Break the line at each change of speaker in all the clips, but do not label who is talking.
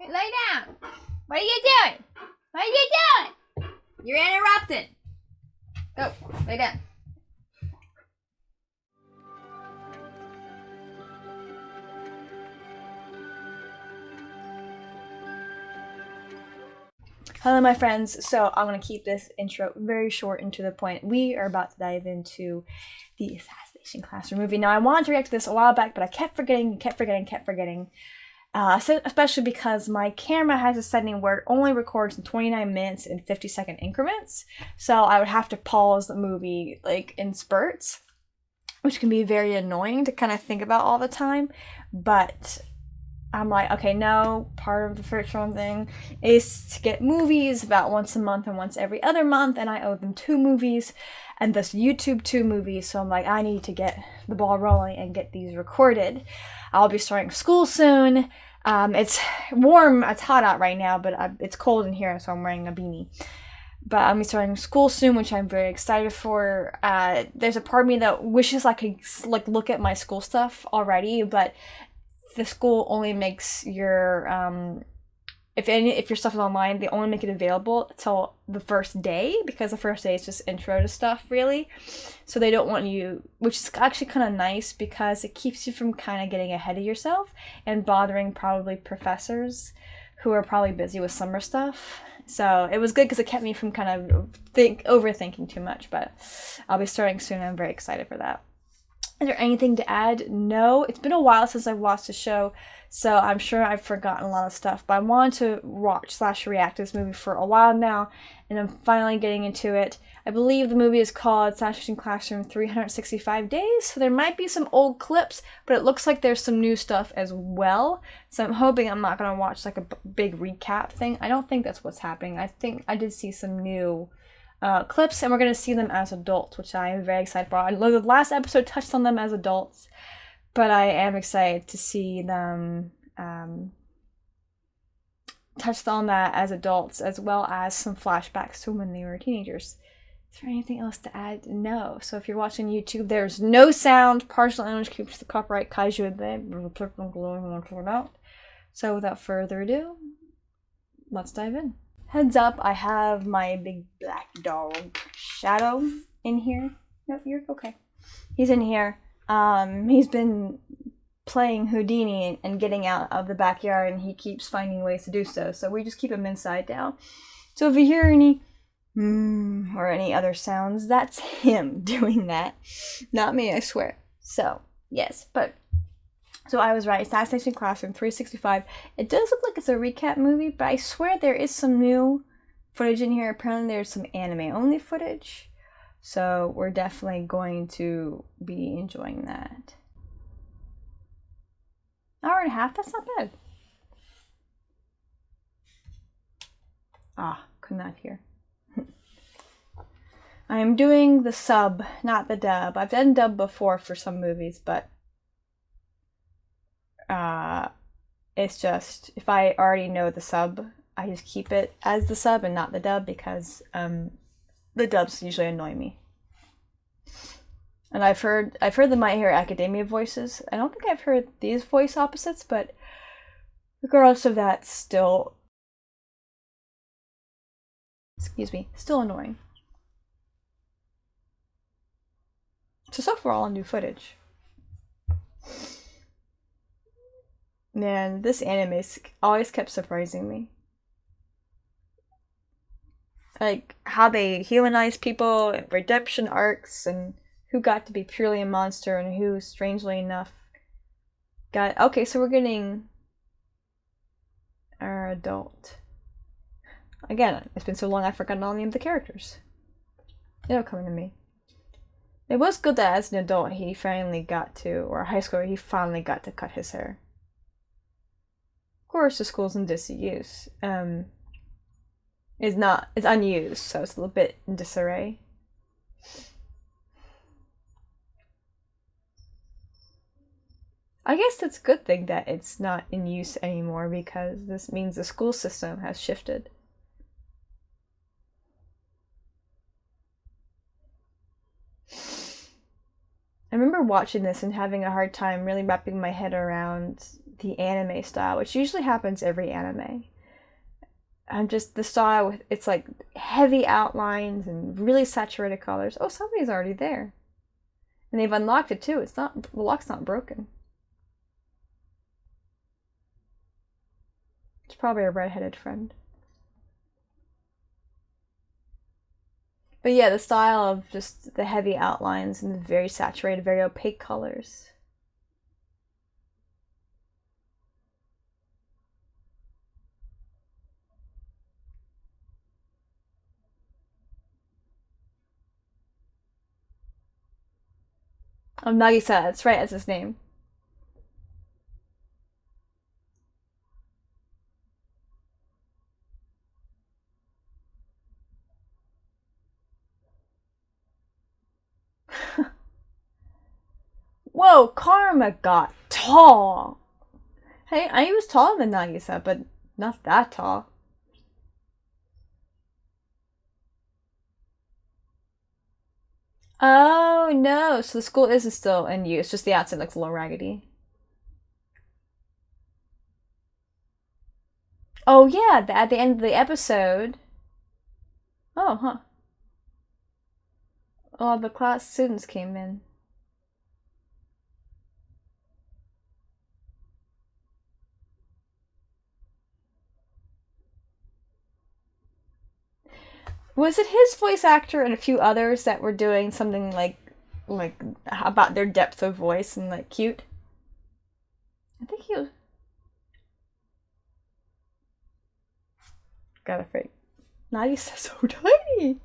Lay down. What are you doing? What are you doing? You're interrupted. Go, lay down. Hello, my friends. So I'm going to keep this intro very short and to the point. We are about to dive into the Assassination Classroom movie. Now, I wanted to react to this a while back, but I kept forgetting. Especially because my camera has a setting where it only records in 29 minutes in 50-second increments. So I would have to pause the movie like in spurts, which can be very annoying to kind of think about all the time. But I'm like, okay, no, part of the first one thing is to get movies about once a month and once every other month, and I owe them 2 movies, and thus YouTube 2 movies, so I'm like, I need to get the ball rolling and get these recorded. I'll be starting school soon. It's warm, it's hot out right now, but it's cold in here, so I'm wearing a beanie. But I'll be starting school soon, which I'm very excited for. There's a part of me that wishes I could like look at my school stuff already, but the school only makes your if your stuff is online, they only make it available till the first day, because the first day is just intro to stuff, really. So they don't want you, which is actually kind of nice because it keeps you from kind of getting ahead of yourself and bothering probably professors who are probably busy with summer stuff. So it was good because it kept me from kind of overthinking too much. But I'll be starting soon. I'm very excited for that. Is there anything to add? No. It's been a while since I've watched the show, so I'm sure I've forgotten a lot of stuff. But I wanted to watch/react to this movie for a while now, and I'm finally getting into it. I believe the movie is called Assassination Classroom 365 Days, so there might be some old clips, but it looks like there's some new stuff as well. So I'm hoping I'm not going to watch like a big recap thing. I don't think that's what's happening. I think I did see some new clips, and we're going to see them as adults, which I am very excited for. I know the last episode touched on them as adults, but I am excited to see them touched on that as adults, as well as some flashbacks to when they were teenagers. Is there anything else to add? No. So if you're watching YouTube, there's no sound. Partial image keeps the copyright kaiju there. So without further ado, let's dive in. Heads up, I have my big black dog, Shadow, in here. No, you're okay. He's in here. He's been playing Houdini and getting out of the backyard, and he keeps finding ways to do so. So we just keep him inside now. So if you hear any or any other sounds, that's him doing that. Not me, I swear. So, yes, but so I was right. Assassination Classroom 365. It does look like it's a recap movie, but I swear there is some new footage in here. Apparently there's some anime-only footage. So we're definitely going to be enjoying that. Hour and a half? That's not bad. Could not hear. I am doing the sub, not the dub. I've done dub before for some movies, but it's just, if I already know the sub, I just keep it as the sub and not the dub, because the dubs usually annoy me. And I've heard the My Hero Academia voices. I don't think I've heard these voice opposites, but regardless of that, still, still annoying. So far, all new footage. Man, this anime always kept surprising me. Like, how they humanize people, and redemption arcs, and who got to be purely a monster, and who, strangely enough, got... Okay, so we're getting our adult. Again, it's been so long I've forgotten all the names of the characters. It'll come to me. It was good that as an adult he finally got to, or a high schooler, he finally got to cut his hair. Of course, the school's in disuse. It's unused, so it's a little bit in disarray. I guess that's a good thing that it's not in use anymore, because this means the school system has shifted. I remember watching this and having a hard time really wrapping my head around the anime style, which usually happens every anime. I'm just the style with it's like heavy outlines and really saturated colors. Oh, somebody's already there. And they've unlocked it too. It's not, the lock's not broken. It's probably a redheaded friend. But yeah, the style of just the heavy outlines and the very saturated, very opaque colors. Oh, Nagisa, that's right, that's his name. Whoa, Karma got tall. Hey, I was taller than Nagisa, but not that tall. Oh no, so the school isn't still in use, just the outside looks a little raggedy. Oh yeah, at the end of the episode. Oh, huh. All the class students came in. Was it his voice actor and a few others that were doing something like about their depth of voice and like cute? I think he was. Gotta freak. Nagisa's so tiny.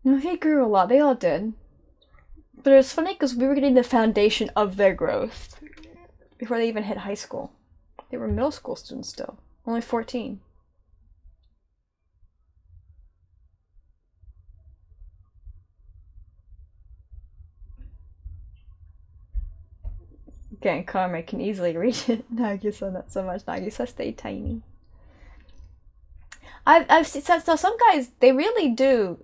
No, they grew a lot. They all did. But it was funny because we were getting the foundation of their growth before they even hit high school. They were middle school students still, only 14. Again, Karma can easily reach it. Nagisa, not so much. Nagisa stayed tiny. I've seen so some guys, they really do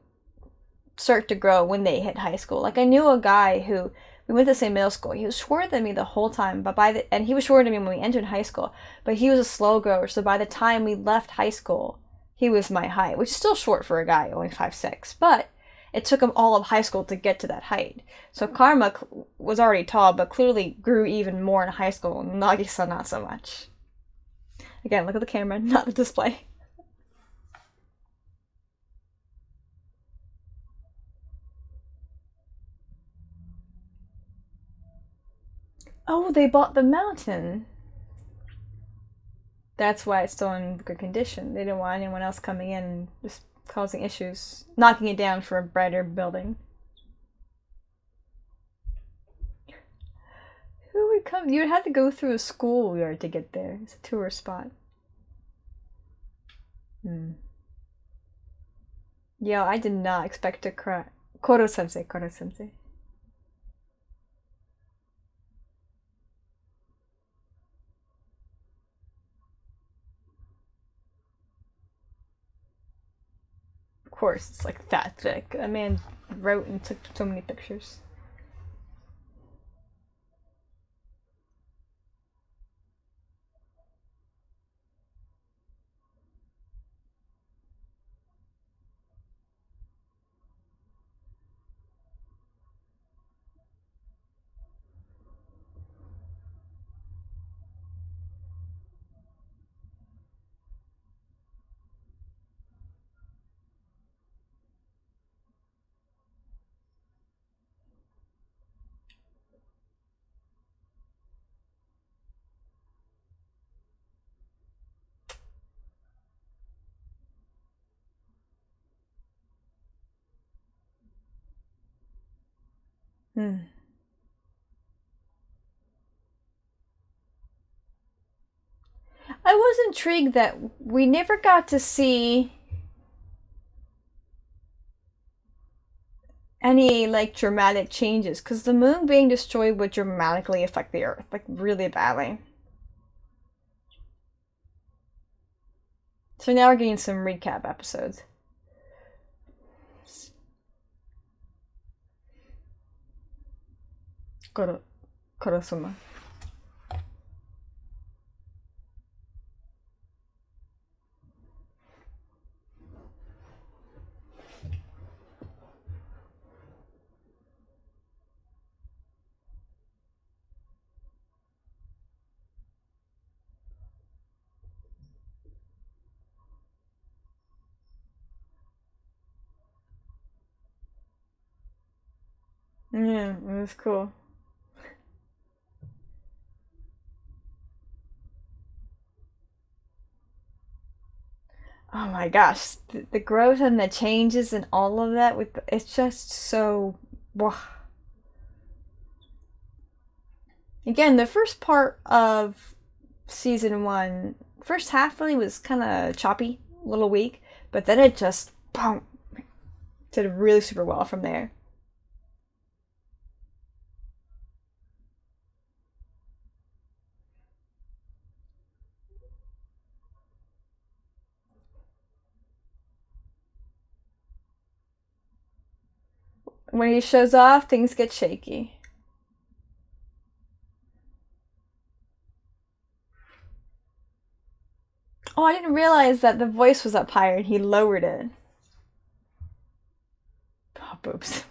start to grow when they hit high school. Like I knew a guy who we went to the same middle school. He was shorter than me the whole time, but and he was shorter than me when we entered high school. But he was a slow grower, so by the time we left high school, he was my height, which is still short for a guy, only 5'6". But it took him all of high school to get to that height. So Karma was already tall, but clearly grew even more in high school. Nagisa not so much. Again, look at the camera, not the display. Oh, they bought the mountain. That's why it's still in good condition. They didn't want anyone else coming in and just causing issues, knocking it down for a brighter building. Who would come? You would have to go through a schoolyard to get there. It's a tourist spot. Yeah, I did not expect to cry. Koro sensei, Koro sensei. Of course, it's like that thick. A man wrote and took so many pictures. Hmm. I was intrigued that we never got to see any like dramatic changes because the moon being destroyed would dramatically affect the earth, like really badly. So now we're getting some recap episodes. Koro, Kurosuma. Yeah, it was cool. Oh my gosh, the growth and the changes and all of that it's just so. Wah. Again, the first part of season one, first half really was kind of choppy, a little weak, but then it just boom, did really super well from there. When he shows off, things get shaky. Oh, I didn't realize that the voice was up higher and he lowered it. Oh, boobs.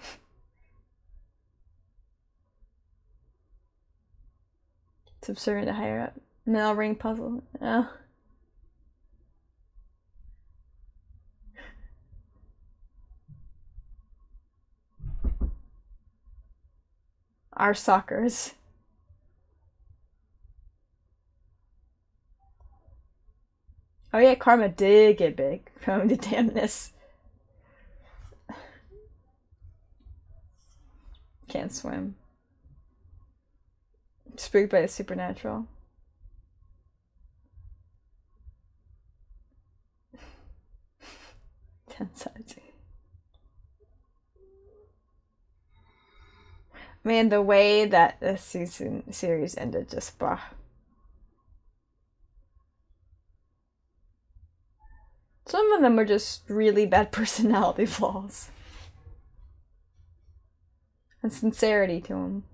Subservient to higher up. Mel ring puzzle. Oh. Our soccers. Oh yeah, Karma did get big from the damnness. Can't swim. Spooked by the supernatural. Tensize. Man, the way that this series ended just bah. Some of them are just really bad personality flaws. And sincerity to them.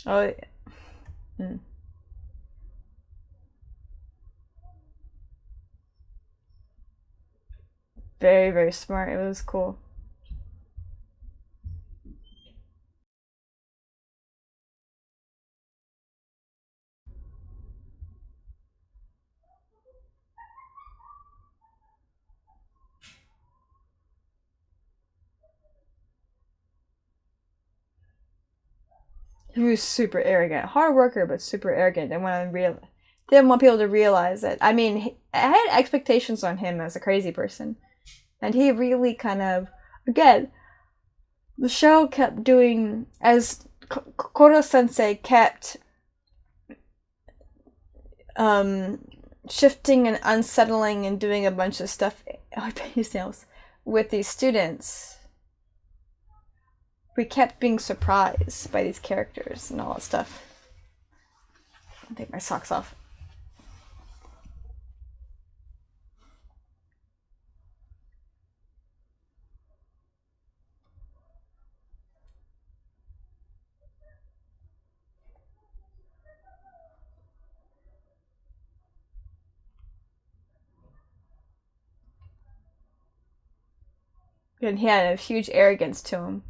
Oh, yeah. Mm. Very, very smart. It was cool. He was super arrogant. Hard worker, but super arrogant. Didn't want people to realize it. I mean, I had expectations on him as a crazy person. And he really kind of, again, the show kept doing, as Koro sensei kept um, shifting and unsettling and doing a bunch of stuff. Oh, I bet his nails with these students. We kept being surprised by these characters and all that stuff. I'll take my socks off. And he had a huge arrogance to him.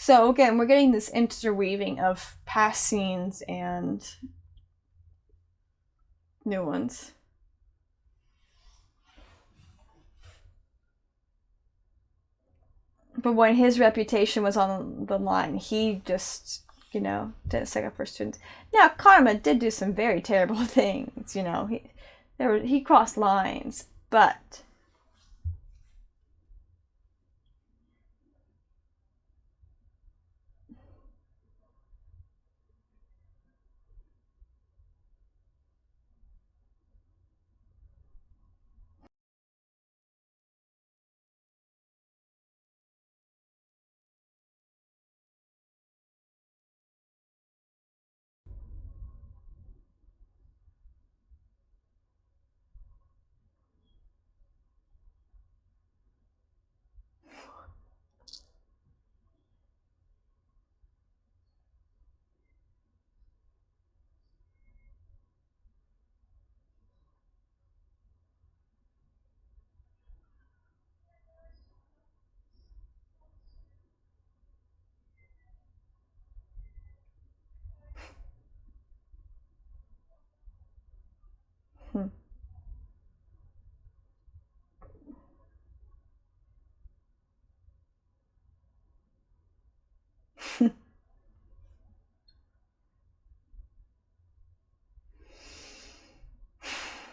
So again, we're getting this interweaving of past scenes and new ones. But when his reputation was on the line, he just, didn't stick up for students. Now, Karma did do some very terrible things, he crossed lines, but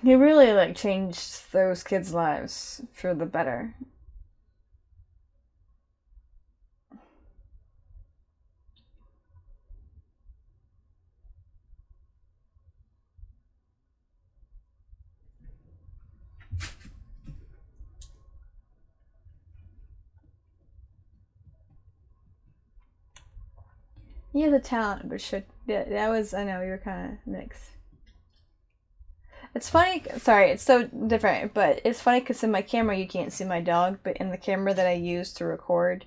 he really changed those kids' lives for the better. He has a talent, but that was, I know, you were kind of mixed. It's funny, sorry, it's so different, but it's funny because in my camera you can't see my dog, but in the camera that I use to record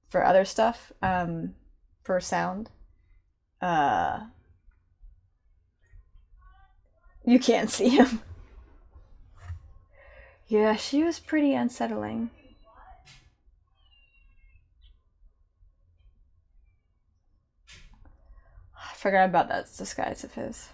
for other stuff, for sound, uh, you can't see him. Yeah, she was pretty unsettling. I forgot about that disguise of his.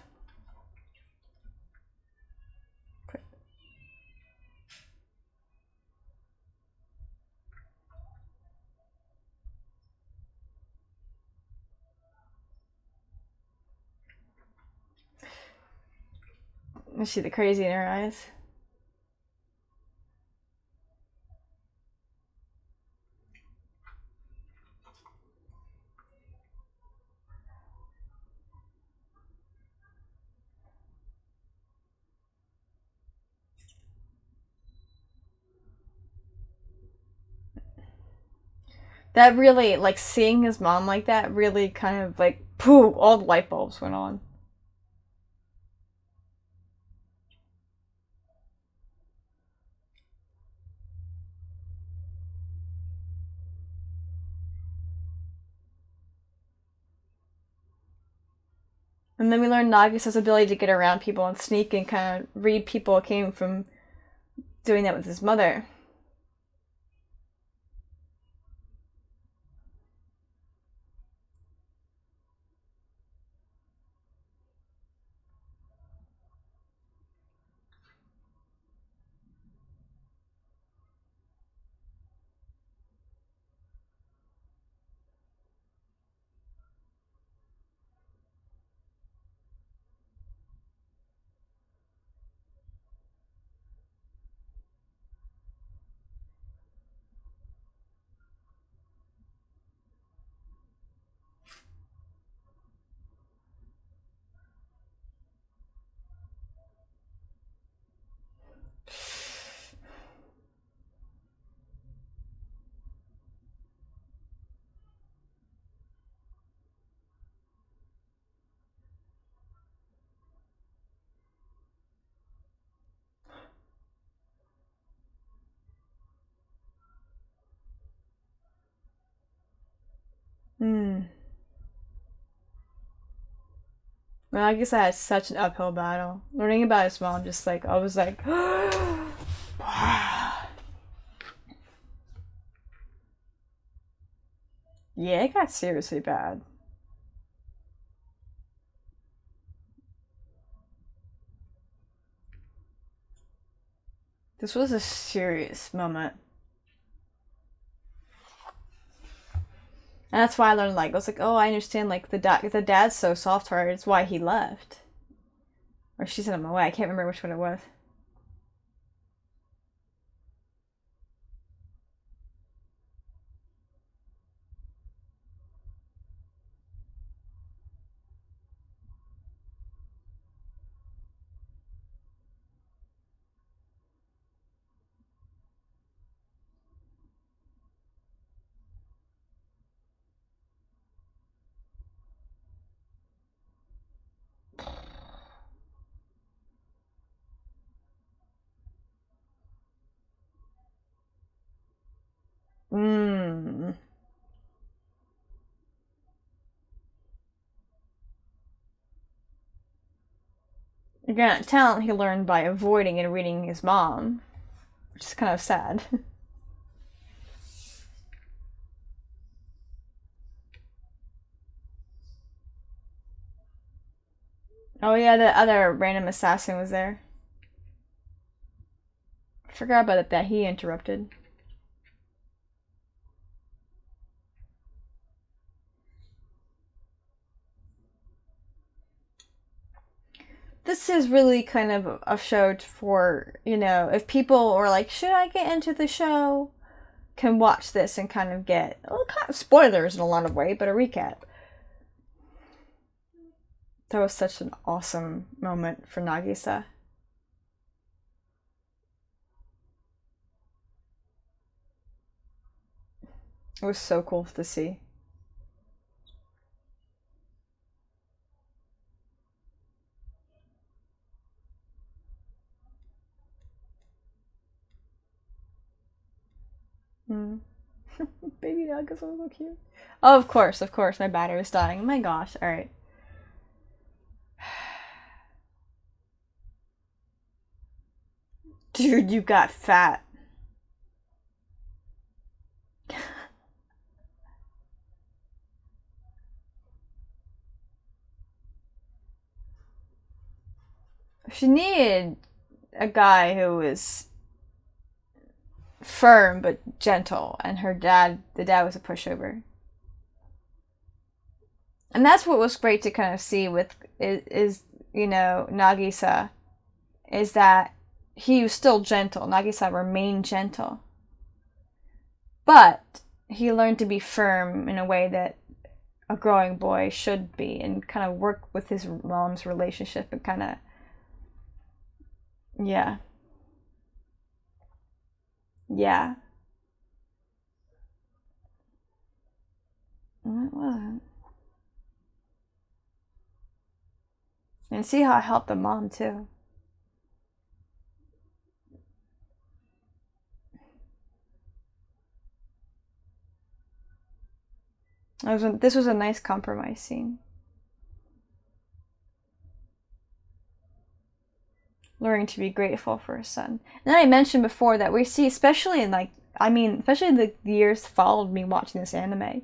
You see the crazy in her eyes. That really, seeing his mom like that, really kind of pooh, all the light bulbs went on. And then we learned Nagisa's ability to get around people and sneak and kind of read people came from doing that with his mother. Hmm. Well, I guess I had such an uphill battle. Learning about his mom, just I was like, Yeah, it got seriously bad. This was a serious moment. And that's why I learned, like, I was like, oh, I understand, like, the dad's so soft-hearted, it's why he left. Or she sent him away, I can't remember which one it was. Mmm. Again, talent he learned by avoiding and reading his mom, which is kind of sad. Oh yeah, the other random assassin was there. I forgot about it that he interrupted. This is really kind of a show for, you know, if people are like, should I get into the show? Can watch this and kind of get, well, kind of spoilers in a lot of way, but a recap. That was such an awesome moment for Nagisa. It was so cool to see. Mm. Baby Nagisa was so cute. Oh, of course, my battery was dying. Oh my gosh, alright. Dude, you got fat. She needed a guy who was firm but gentle, and the dad was a pushover. And that's what was great to kind of see with is you know, Nagisa, is that he was still gentle. Nagisa remained gentle, but he learned to be firm in a way that a growing boy should be, and kind of work with his mom's relationship and kind of, yeah, yeah. What was it? And see how it helped the mom too. This was a nice compromise scene. Learning to be grateful for his son. And I mentioned before that we see, especially in like, I mean, especially the years followed me watching this anime,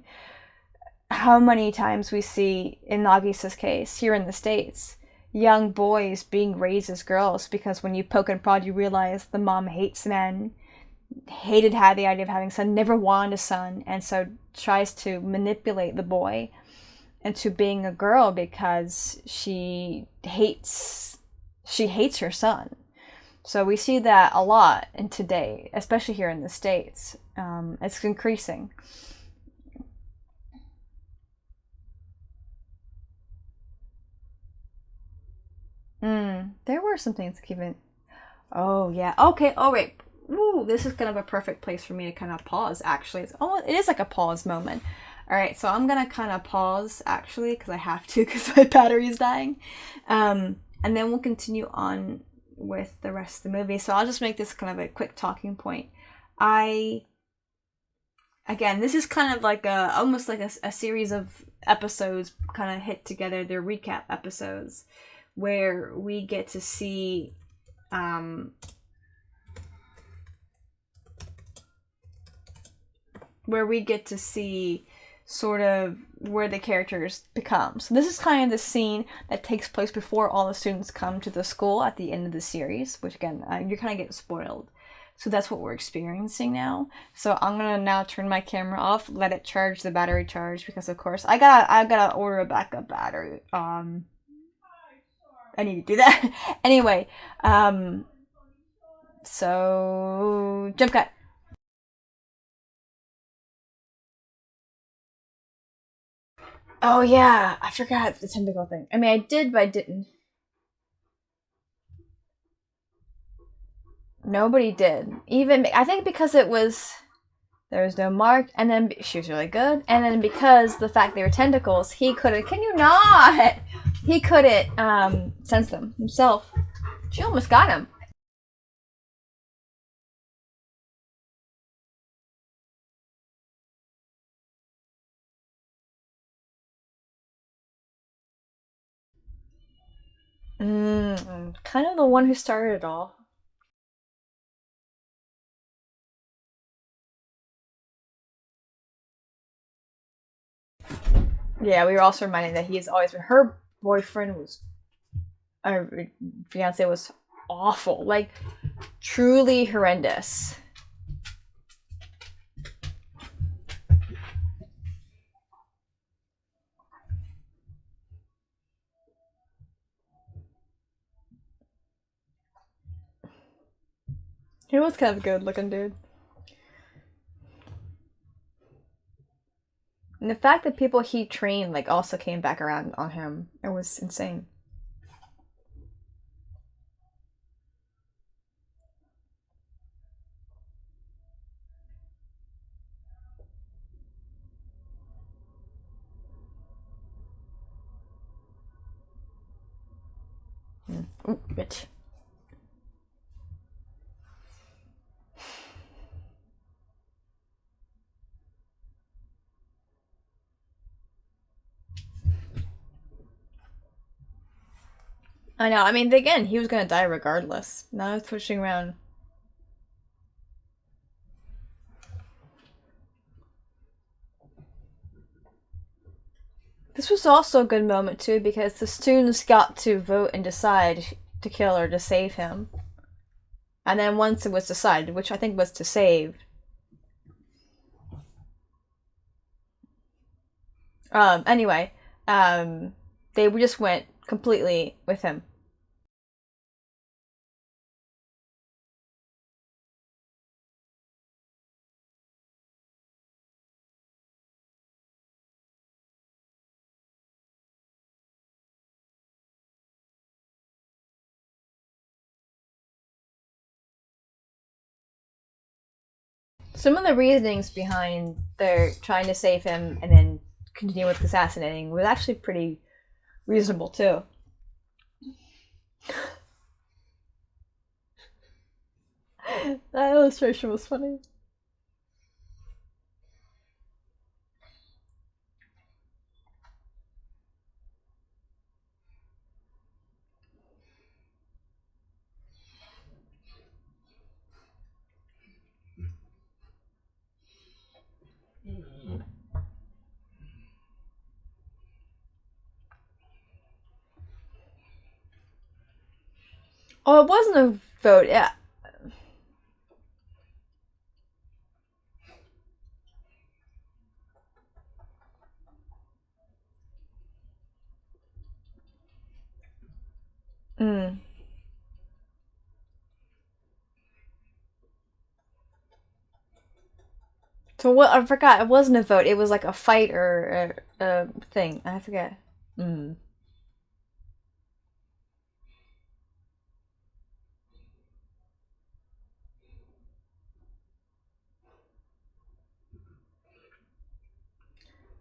how many times we see, in Nagisa's case, here in the States, young boys being raised as girls because when you poke and prod, you realize the mom hates men, hated had the idea of having a son, never wanted a son, and so tries to manipulate the boy into being a girl because she hates her son. So we see that a lot in today, especially here in the States. It's increasing. There were some things to keep in. Oh yeah. Okay. All right. Ooh, this is kind of a perfect place for me to kind of pause. Actually, it is like a pause moment. All right, so I'm gonna kind of pause actually because I have to because my battery is dying, and then we'll continue on with the rest of the movie. So I'll just make this kind of a quick talking point. I Again, this is kind of like almost like a series of episodes kind of hit together. They're recap episodes where we get to see um, where we get to see sort of where the characters become. So this is kind of the scene that takes place before all the students come to the school at the end of the series, which again, you're kind of getting spoiled. So that's what we're experiencing now. So I'm gonna now turn my camera off, let it charge, the battery charge, because of course I gotta order a backup battery. I need to do that. Anyway, so jump cut. Oh yeah, I forgot the tentacle thing. I mean, I did, but I didn't. Nobody did. Even I think because it was there was no mark, and then she was really good, and then because the fact they were tentacles, he couldn't. Can you not? He couldn't sense them himself. She almost got him. Kind of the one who started it all. Yeah, we were also reminded that he has always been. Her boyfriend was, her fiance was awful, like truly horrendous. He was kind of a good looking dude. And the fact that people he trained like also came back around on him, it was insane. Ooh, bitch. I know. I mean, again, he was gonna die regardless. Now it's switching around. This was also a good moment too because the students got to vote and decide to kill or to save him. And then once it was decided, which I think was to save, anyway, they just went completely with him. Some of the reasonings behind their trying to save him and then continue with assassinating was actually pretty reasonable too. That illustration was funny. Oh, it wasn't a vote. Yeah. Mm. So what? I forgot. It wasn't a vote. It was like a fight or a thing. I forget. Mm.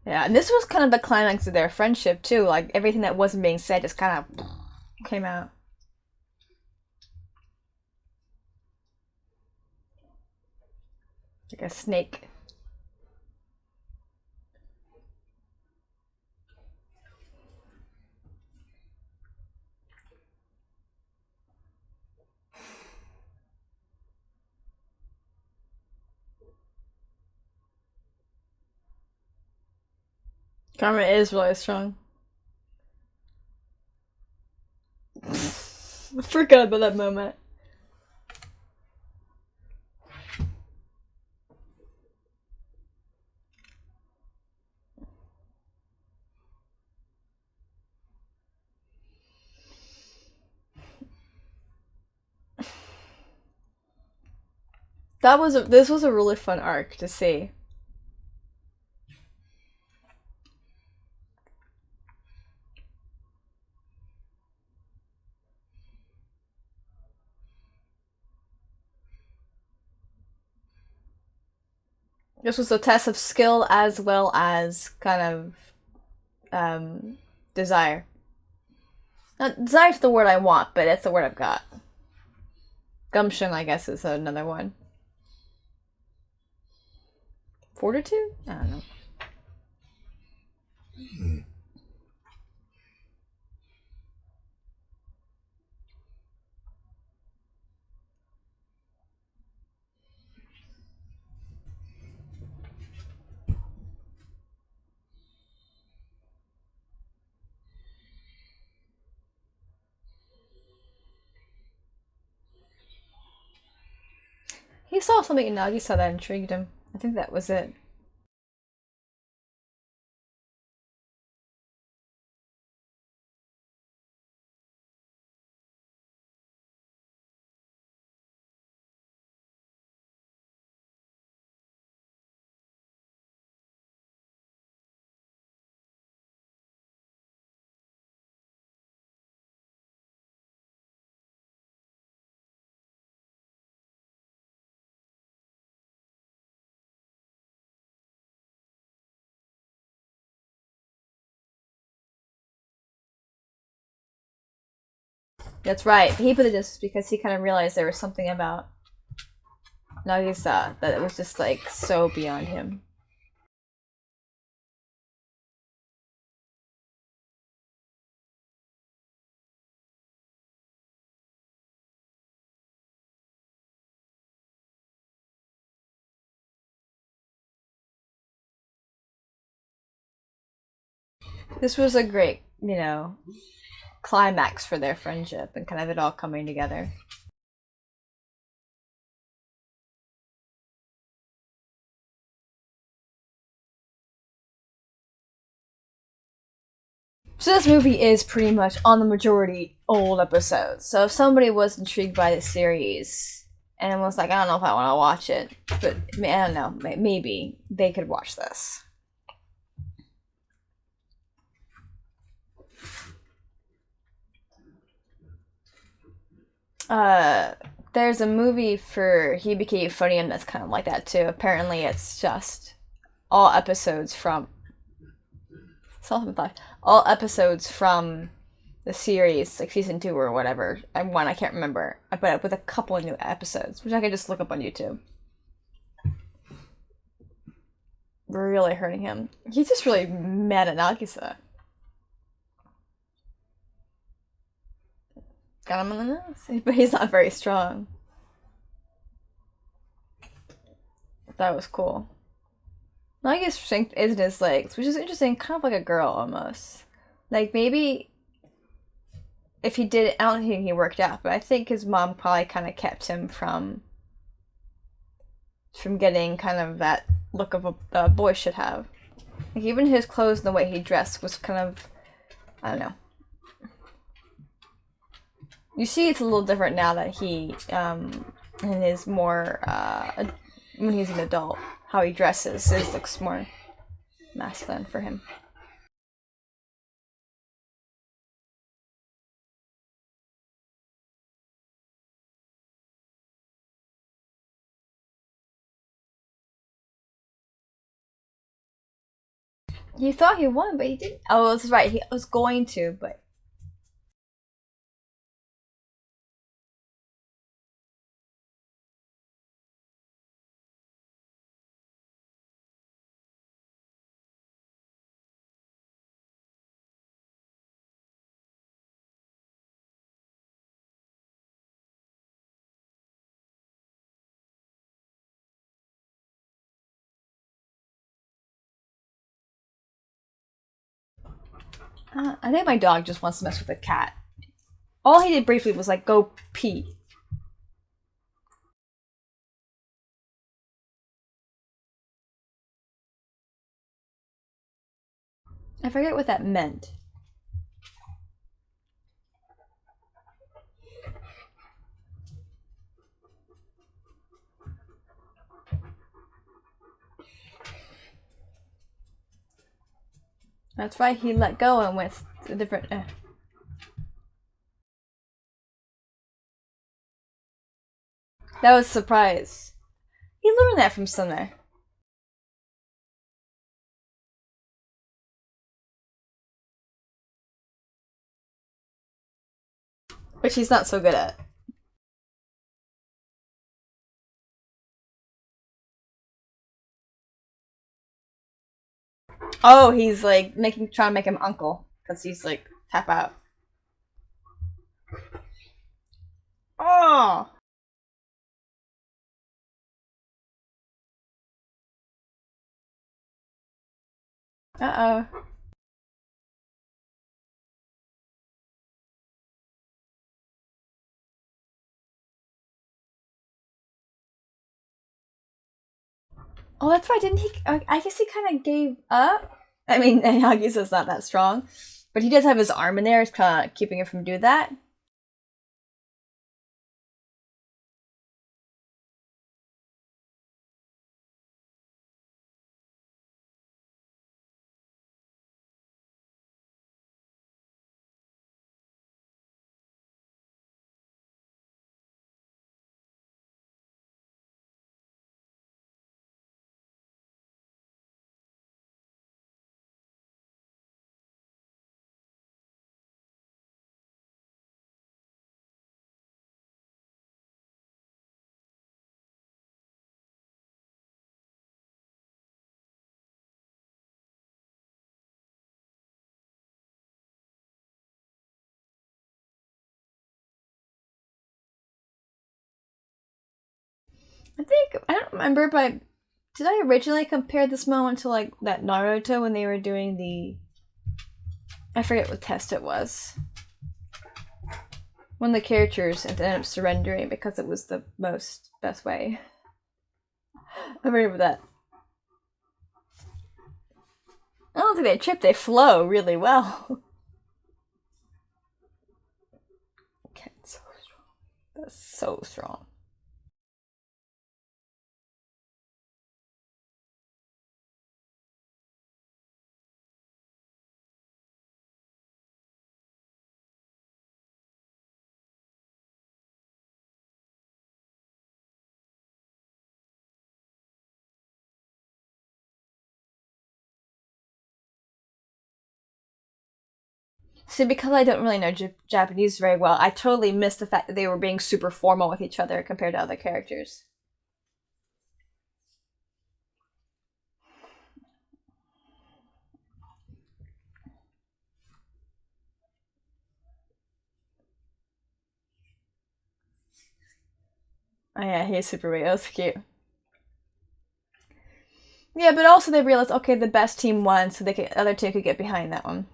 Yeah, and this was kind of the climax of their friendship too. Like everything that wasn't being said just kind of came out. Like a snake. Karma is really strong. I forgot about that moment. This was a really fun arc to see. This was a test of skill as well as kind of desire. Not desire's the word I want, but it's the word I've got. Gumption, I guess, is another one. Fortitude? I don't know. He saw something in Nagisa that intrigued him. I think that was it. That's right. He put it just because he kind of realized there was something about Nagisa that it was just like so beyond him. This was a great, climax for their friendship and kind of it all coming together. So this movie is pretty much on the majority old episodes. So if somebody was intrigued by the series and was like, I don't know if I want to watch it, but I don't know, maybe they could watch this. There's a movie for Hibiki Euphonium that's kind of like that too. Apparently, it's just all episodes from all episodes from the series, like season 2 or whatever. And one I can't remember, but with a couple of new episodes, which I can just look up on YouTube. Really hurting him. He's just really mad at Nagisa. Got him on the nose, but he's not very strong. That was cool. Nagisa's strength is in his legs, which is interesting, kind of like a girl almost. Like maybe if he did, I don't think he worked out, but I think his mom probably kind of kept him from getting kind of that look of a boy should have. Like even his clothes and the way he dressed was kind of, I don't know. You see, it's a little different now that he is more when he's an adult. How he dresses looks more masculine for him. He thought he won, but he didn't. Oh, that's right. He was going to, but I think my dog just wants to mess with the cat. All he did briefly was like go pee. I forget what that meant. That's right, he let go and went a different. That was a surprise. He learned that from somewhere. Which he's not so good at. Oh, he's like trying to make him uncle because he's like tap out. Oh. Uh oh. Oh, that's right. Didn't he? I guess he kind of gave up. I mean, Hagisa's not that strong, but he does have his arm in there. It's kind of keeping him from doing that. I don't remember, but did I originally compare this moment to like that Naruto when they were doing the? I forget what test it was. One of the characters ended up surrendering because it was the best way. I remember that. I don't think they trip, they flow really well. Okay, it's so strong. That's so strong. See, because I don't really know Japanese very well, I totally missed the fact that they were being super formal with each other compared to other characters. Oh yeah, he's super weird. That was cute. Yeah, but also they realized, okay, the best team won, so the other two could get behind that one.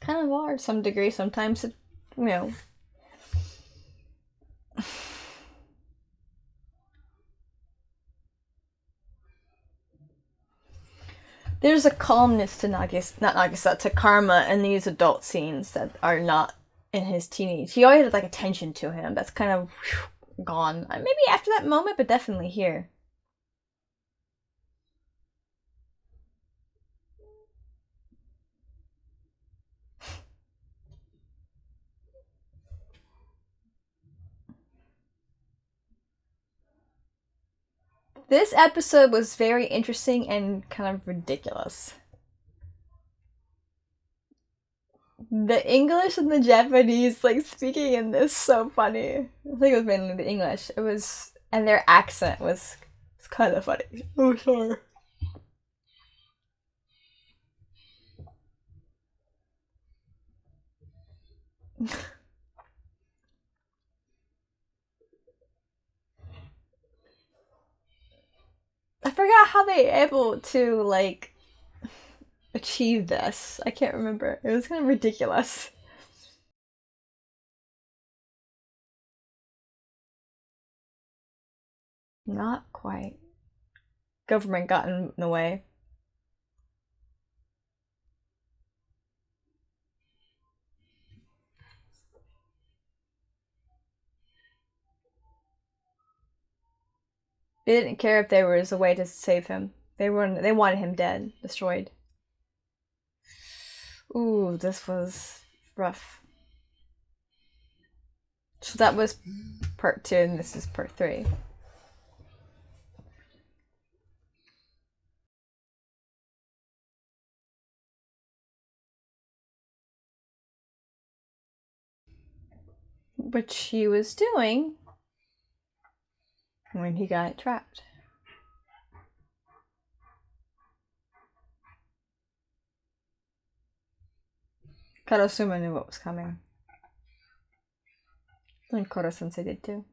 Kind of are, to some degree. Sometimes, you know. There's a calmness to not Nagisa, to Karma in these adult scenes that are not in his teenage. He always had like attention to him. That's kind of gone. Maybe after that moment, but definitely here. This episode was very interesting and kind of ridiculous. The English and the Japanese, like speaking in this, so funny. I think it was mainly the English. It was, and their accent was kind of funny. Oh, sorry. I forgot how they able to like achieve this? I can't remember. It was kind of ridiculous. Not quite. Government got in the way. They didn't care if there was a way to save him. They wanted him dead, destroyed. Ooh, this was rough. So that was part 2 and this is part 3. Which he was doing when he got trapped. Karasuma knew what was coming. And Koro-sensei did too.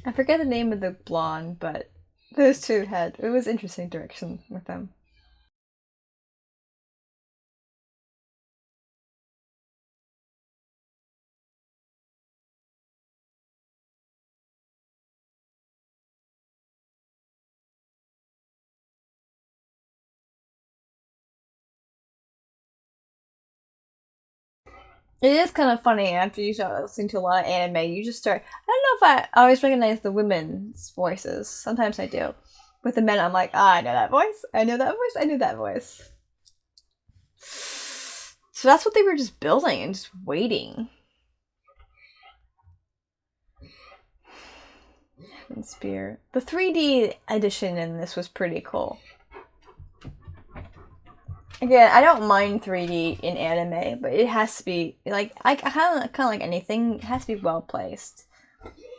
I forget the name of the blonde, but those two it was interesting direction with them. It is kind of funny after you start listening to a lot of anime. You just start. I don't know if I always recognize the women's voices. Sometimes I do. With the men, I'm like, I know that voice. I know that voice. I knew that voice. So that's what they were just building and just waiting. Spear. The 3D edition in this was pretty cool. Again, I don't mind 3D in anime, but it has to be like I kind of like anything. It has to be well placed,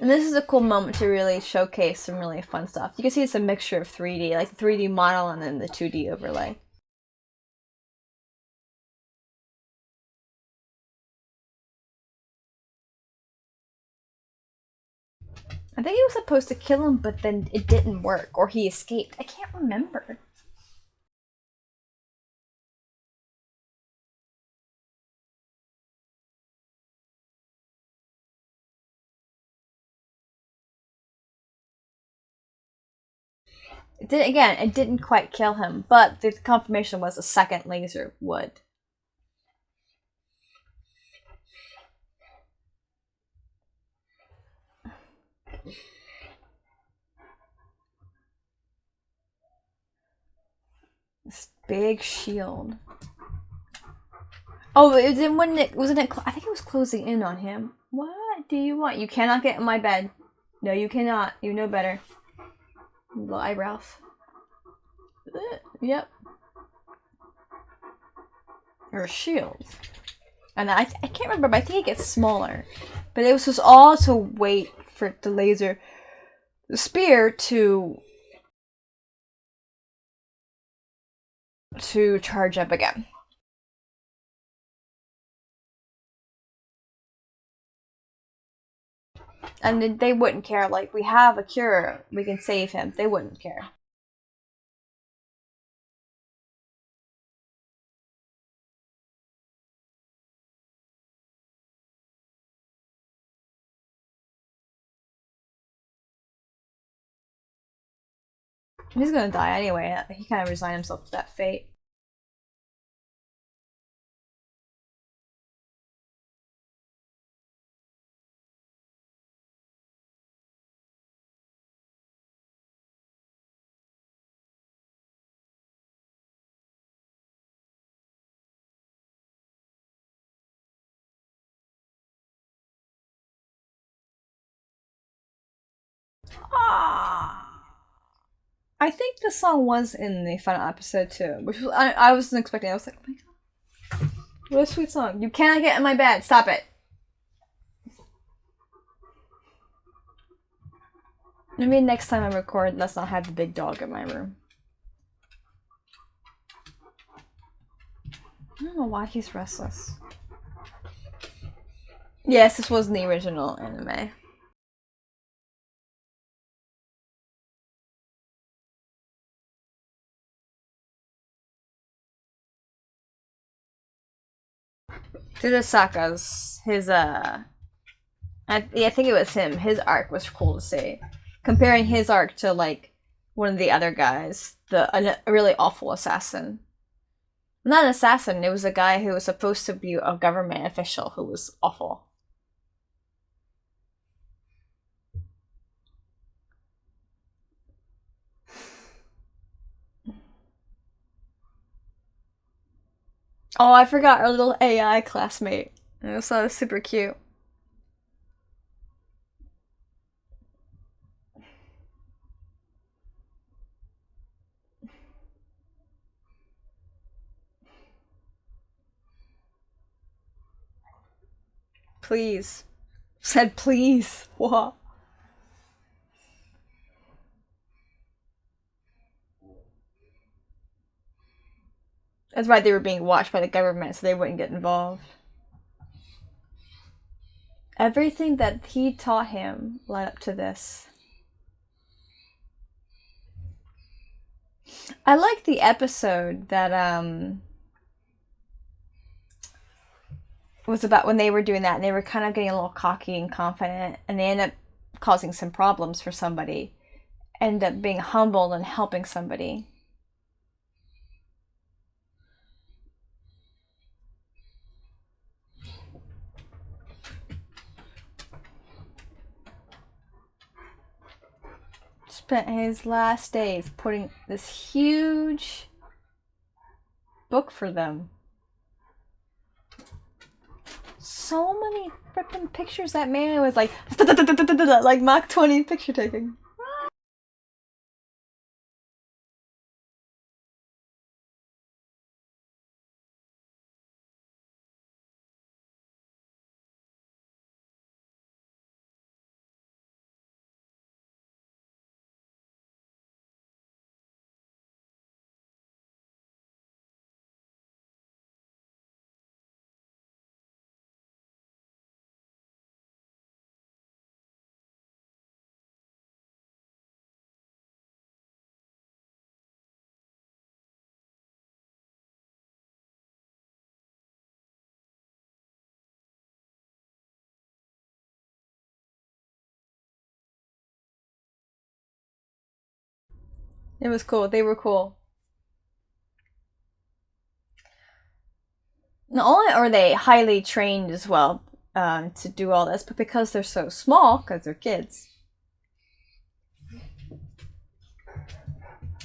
and this is a cool moment to really showcase some really fun stuff. You can see it's a mixture of 3D, like the 3D model, and then the 2D overlay. I think he was supposed to kill him, but then it didn't work, or he escaped. I can't remember. It didn't quite kill him, but the confirmation was a second laser would. This big shield. Oh, I think it was closing in on him. What do you want? You cannot get in my bed. No, you cannot. You know better. Little eyebrows. Yep. Or a shield. And I can't remember, but I think it gets smaller. But it was just all to wait for the spear to charge up again. And they wouldn't care, like, we have a cure, we can save him. They wouldn't care. He's gonna die anyway. He kind of resigned himself to that fate. I think the song was in the final episode too, which was, I wasn't expecting. I was like, oh my god, what a sweet song! You cannot get in my bed. Stop it. Maybe next time I record, let's not have the big dog in my room. I don't know why he's restless. Yes, this was in the original anime. Tsurasaka's, I think it was him. His arc was cool to see. Comparing his arc to, like, one of the other guys, a really awful assassin. Not an assassin, it was a guy who was supposed to be a government official who was awful. Oh, I forgot our little AI classmate. It was super cute. Please. Said please. What? That's why they were being watched by the government so they wouldn't get involved. Everything that he taught him led up to this. I like the episode that was about when they were doing that and they were kind of getting a little cocky and confident and they ended up causing some problems for somebody. Ended up being humble and helping somebody. Spent his last days putting this huge book for them. So many freaking pictures. That man was like like Mach 20 picture taking. It was cool. They were cool. Not only are they highly trained as well to do all this, but because they're so small, because they're kids,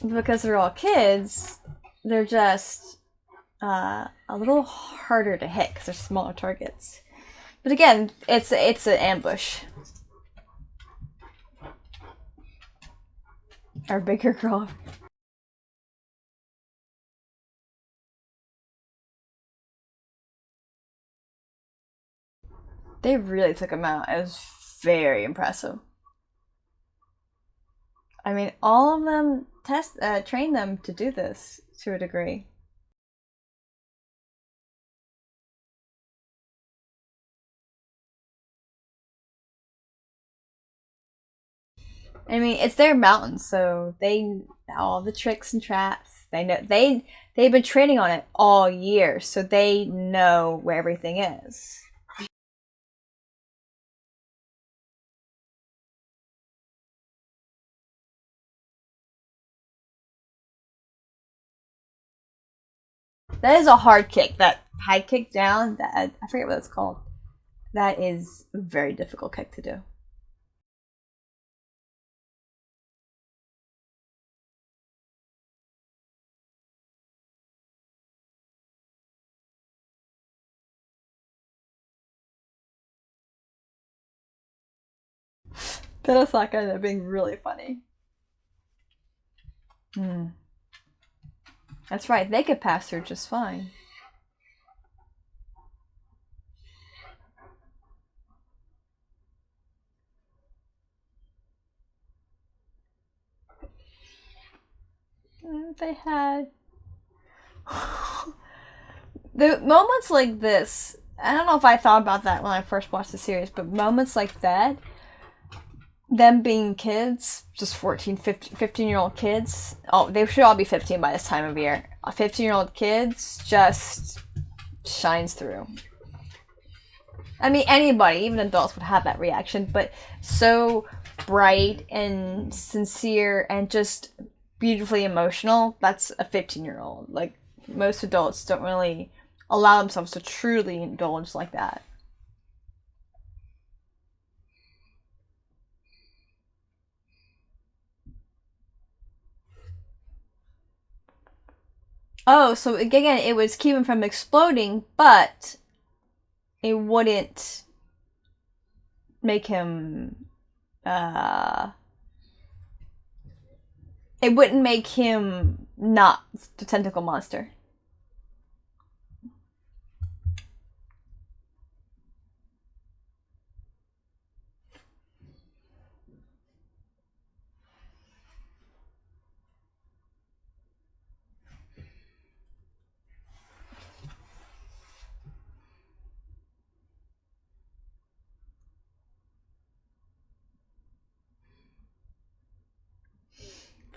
because they're all kids, they're just a little harder to hit because they're smaller targets. But again, it's an ambush. Our bigger girl. They really took him out. It was very impressive. I mean, all of them train them to do this to a degree. I mean, it's their mountain, so they know all the tricks and traps. They know they've been training on it all year, so they know where everything is. That is a hard kick. That high kick down, that I forget what it's called. That is a very difficult kick to do. Terasaka ended up being really funny. That's right, they could pass through just fine. They had the moments like this. I don't know if I thought about that when I first watched the series, but moments like that, them being kids, just 14, 15-year-old kids. Oh, they should all be 15 by this time of year. 15-year-old kids just shines through. I mean, anybody, even adults, would have that reaction, but so bright and sincere and just beautifully emotional, that's a 15-year-old. Like, most adults don't really allow themselves to truly indulge like that. Oh, so again, it was keep him from exploding, but it wouldn't make him uh it wouldn't make him not the tentacle monster.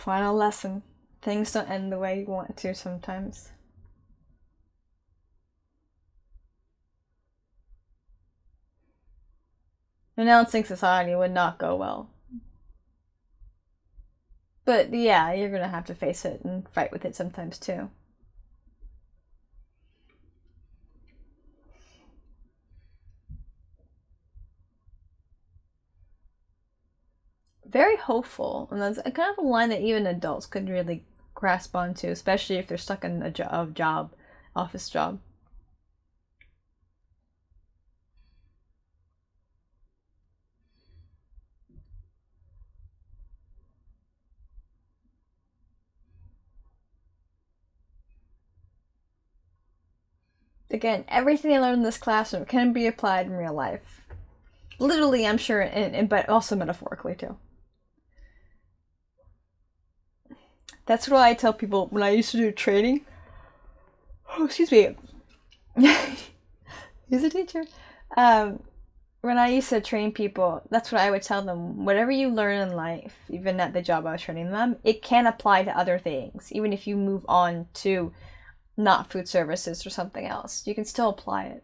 Final lesson. Things don't end the way you want it to sometimes. Renouncing society would not go well. But yeah, you're gonna have to face it and fight with it sometimes too. Very hopeful, and that's kind of a line that even adults could really grasp onto, especially if they're stuck in a job, office job. Again, everything I learned in this classroom can be applied in real life. Literally, I'm sure, but also metaphorically too. That's what I tell people when I used to do training. Oh, excuse me. He's a teacher. Um, when I used to train people, that's what I would tell them. Whatever you learn in life, even at the job I was training them, it can apply to other things. Even if you move on to not food services or something else, you can still apply it.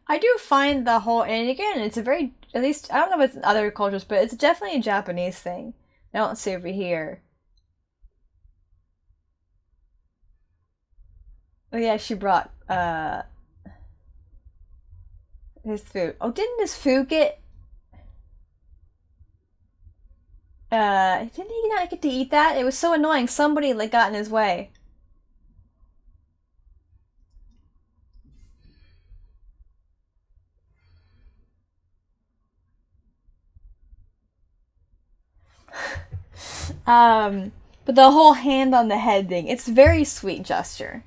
I do find the whole, and again, it's a very, at least, I don't know if it's in other cultures, but it's definitely a Japanese thing. I don't see over here. Oh yeah, she brought his food. Oh, didn't his food get didn't he not get to eat that? It was so annoying. Somebody like got in his way. But the whole hand on the head thing, it's a very sweet gesture.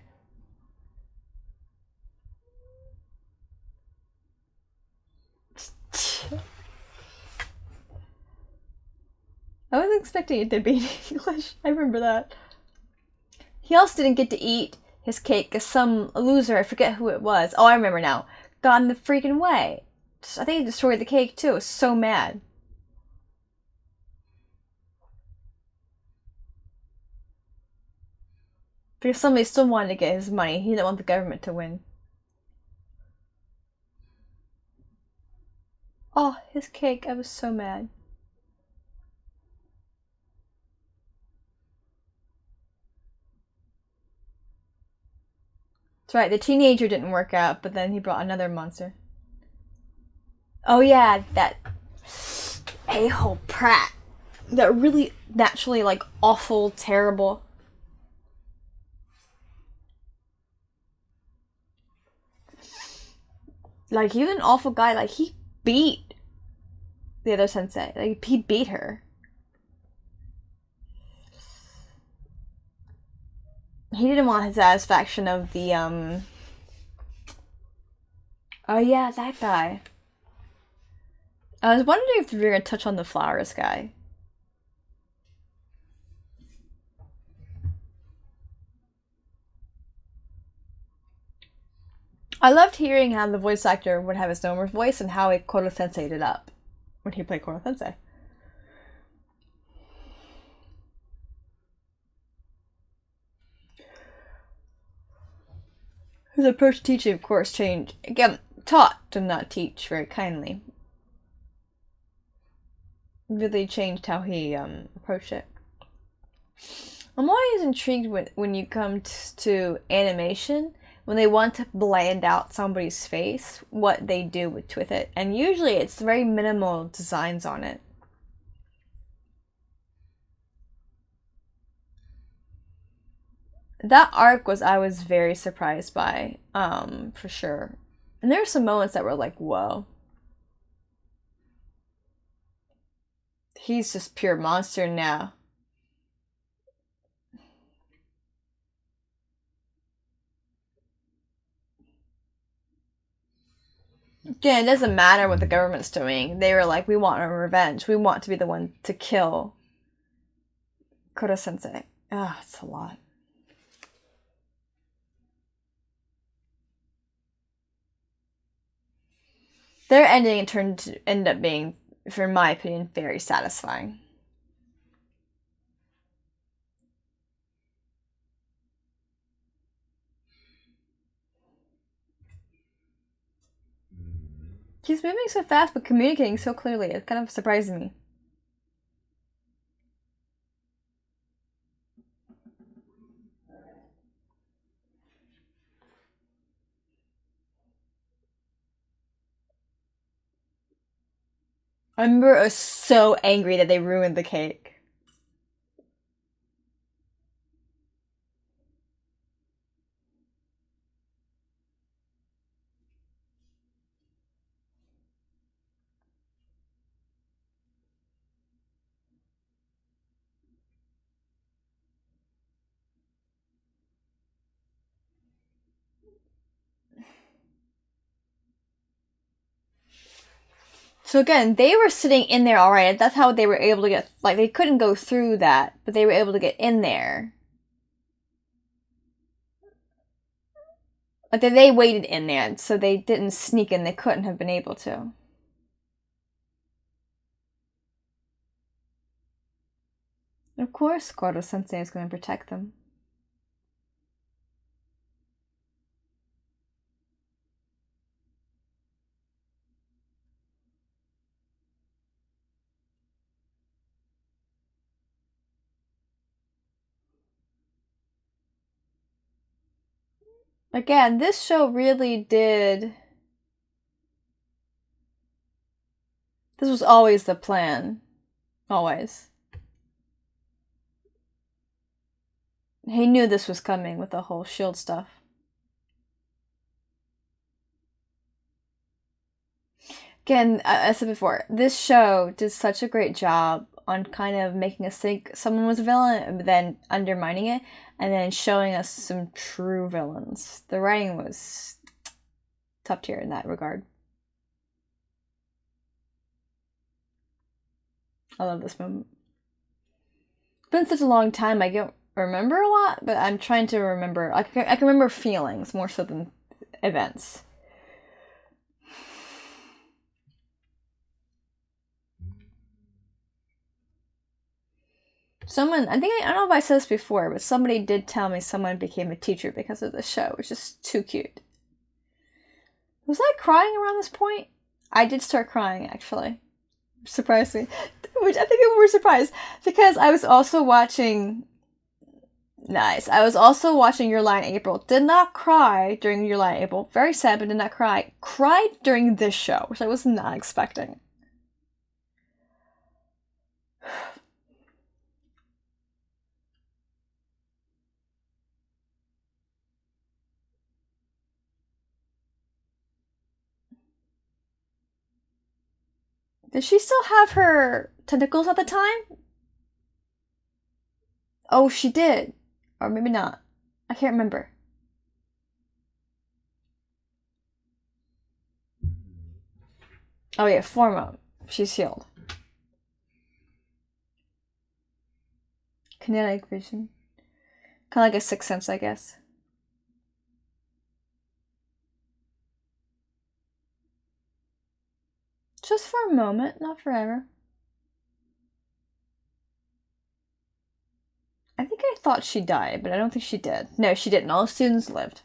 I wasn't expecting it to be in English. I remember that. He also didn't get to eat his cake because some loser, I forget who it was. Oh, I remember now. Got in the freaking way. I think he destroyed the cake too. I was so mad. Because somebody still wanted to get his money. He didn't want the government to win. Oh, his cake. I was so mad. That's right, the teenager didn't work out, but then he brought another monster. Oh yeah, that a-hole Pratt. That really naturally like awful, terrible. Like he was an awful guy. Like he beat the other sensei. Like he beat her. He didn't want his satisfaction of the. Oh yeah, that guy. I was wondering if we were gonna touch on the flowers guy. I loved hearing how the voice actor would have his normal voice and how it Koro Sensei it up when he played Koro Sensei. His approach to teaching, of course, changed. Again, taught to not teach very kindly. Really changed how he approached it. I'm always intrigued when you come to animation, when they want to blend out somebody's face, what they do with it. And usually it's very minimal designs on it. That arc I was very surprised by, for sure. And there were some moments that were like, whoa. He's just pure monster now. Again, it doesn't matter what the government's doing. They were like, we want our revenge. We want to be the one to kill Kuro-sensei. Ah, it's a lot. Their ending ended up being, for my opinion, very satisfying. He's moving so fast but communicating so clearly. It kind of surprises me. I remember I was so angry that they ruined the cake. So again, they were sitting in there alright. That's how they were able to get, like, they couldn't go through that, but they were able to get in there. Like, they waited in there, so they didn't sneak in. They couldn't have been able to. Of course, Koro-sensei is going to protect them. Again, this show really did... This was always the plan. Always. He knew this was coming with the whole shield stuff. Again, I said before, this show did such a great job on kind of making us think someone was a villain, but then undermining it, and then showing us some true villains. The writing was top tier in that regard. I love this moment. It's been such a long time, I don't remember a lot, but I'm trying to remember. I can remember feelings more so than events. Someone, I don't know if I said this before, but somebody did tell me someone became a teacher because of the show, which is too cute. Was I crying around this point? I did start crying, actually. Surprised me. Which I think I'm more surprised, because I was also watching... Nice. I was also watching Your Lie in April. Did not cry during Your Lie in April. Very sad, but did not cry. Cried during this show, which I was not expecting. Did she still have her tentacles at the time? Oh, she did. Or maybe not. I can't remember. Oh yeah, Forma. She's healed. Kinetic vision. Kind of like a sixth sense, I guess. Just for a moment, not forever. I think I thought she died, but I don't think she did. No, she didn't. All the students lived.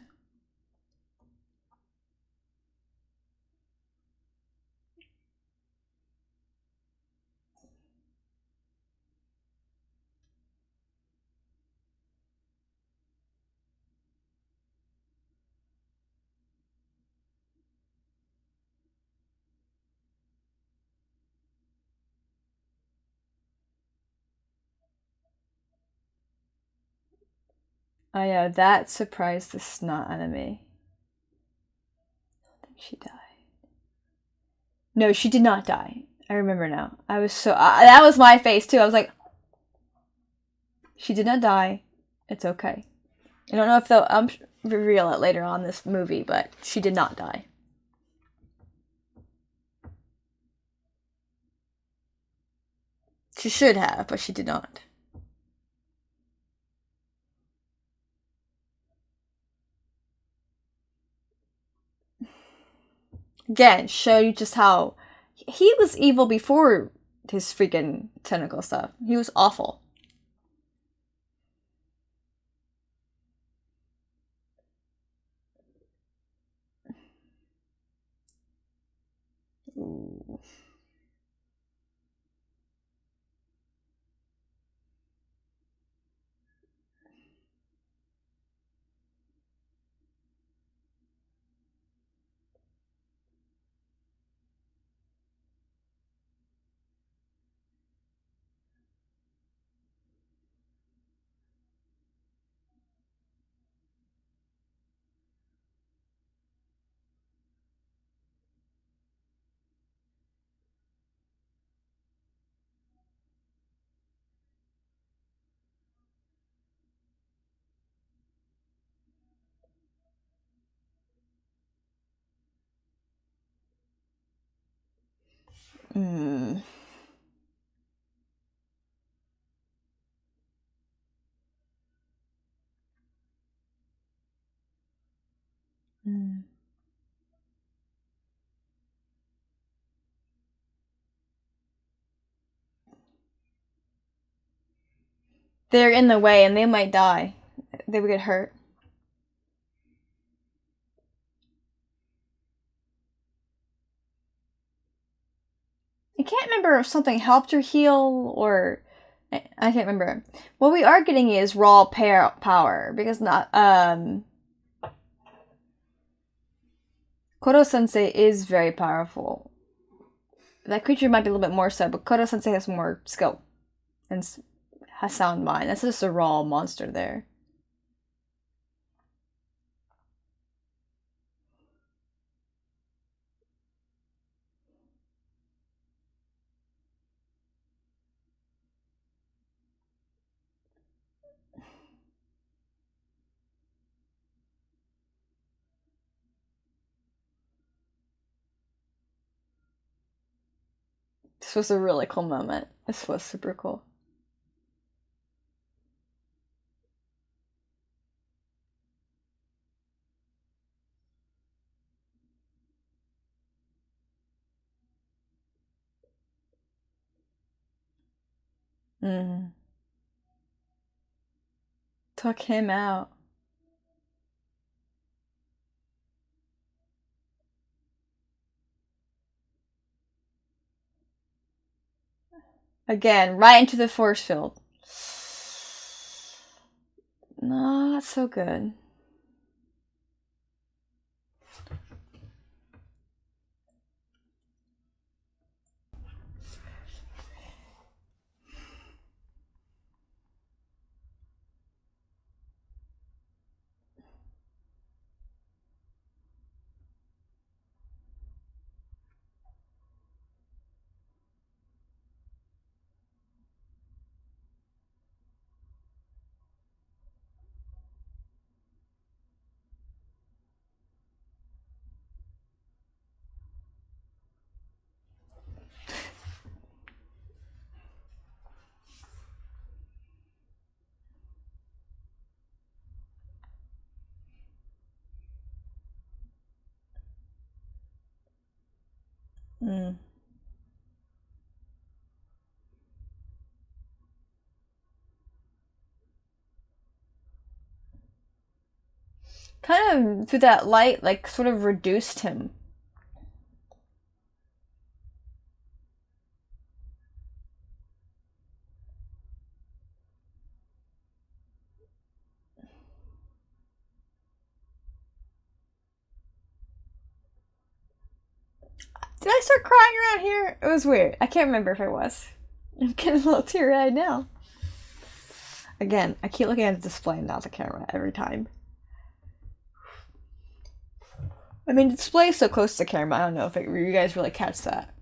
I know, that surprised the snot out of me. I think she died. No, she did not die. I remember now. I was so... that was my face, too. I was like... She did not die. It's okay. I don't know if they'll reveal it later on in this movie, but she did not die. She should have, but she did not. Again, show you just how he was evil before his freaking tentacle stuff. He was awful. Ooh. Mm. Mm. They're in the way and they might die. They would get hurt. I can't remember if something helped her heal or... I can't remember. What we are getting is raw power, because not... Koro-sensei is very powerful. That creature might be a little bit more so, but Koro-sensei has more skill and has sound mind. That's just a raw monster there. This was a really cool moment. This was super cool. Mm. Took him out. Again, right into the force field. Not so good. Mm. Kind of through that light, like sort of reduced him. Did I start crying around here? It was weird. I can't remember if I was. I'm getting a little teary-eyed now. Again, I keep looking at the display and not the camera every time. I mean, the display is so close to the camera, I don't know if you guys really catch that.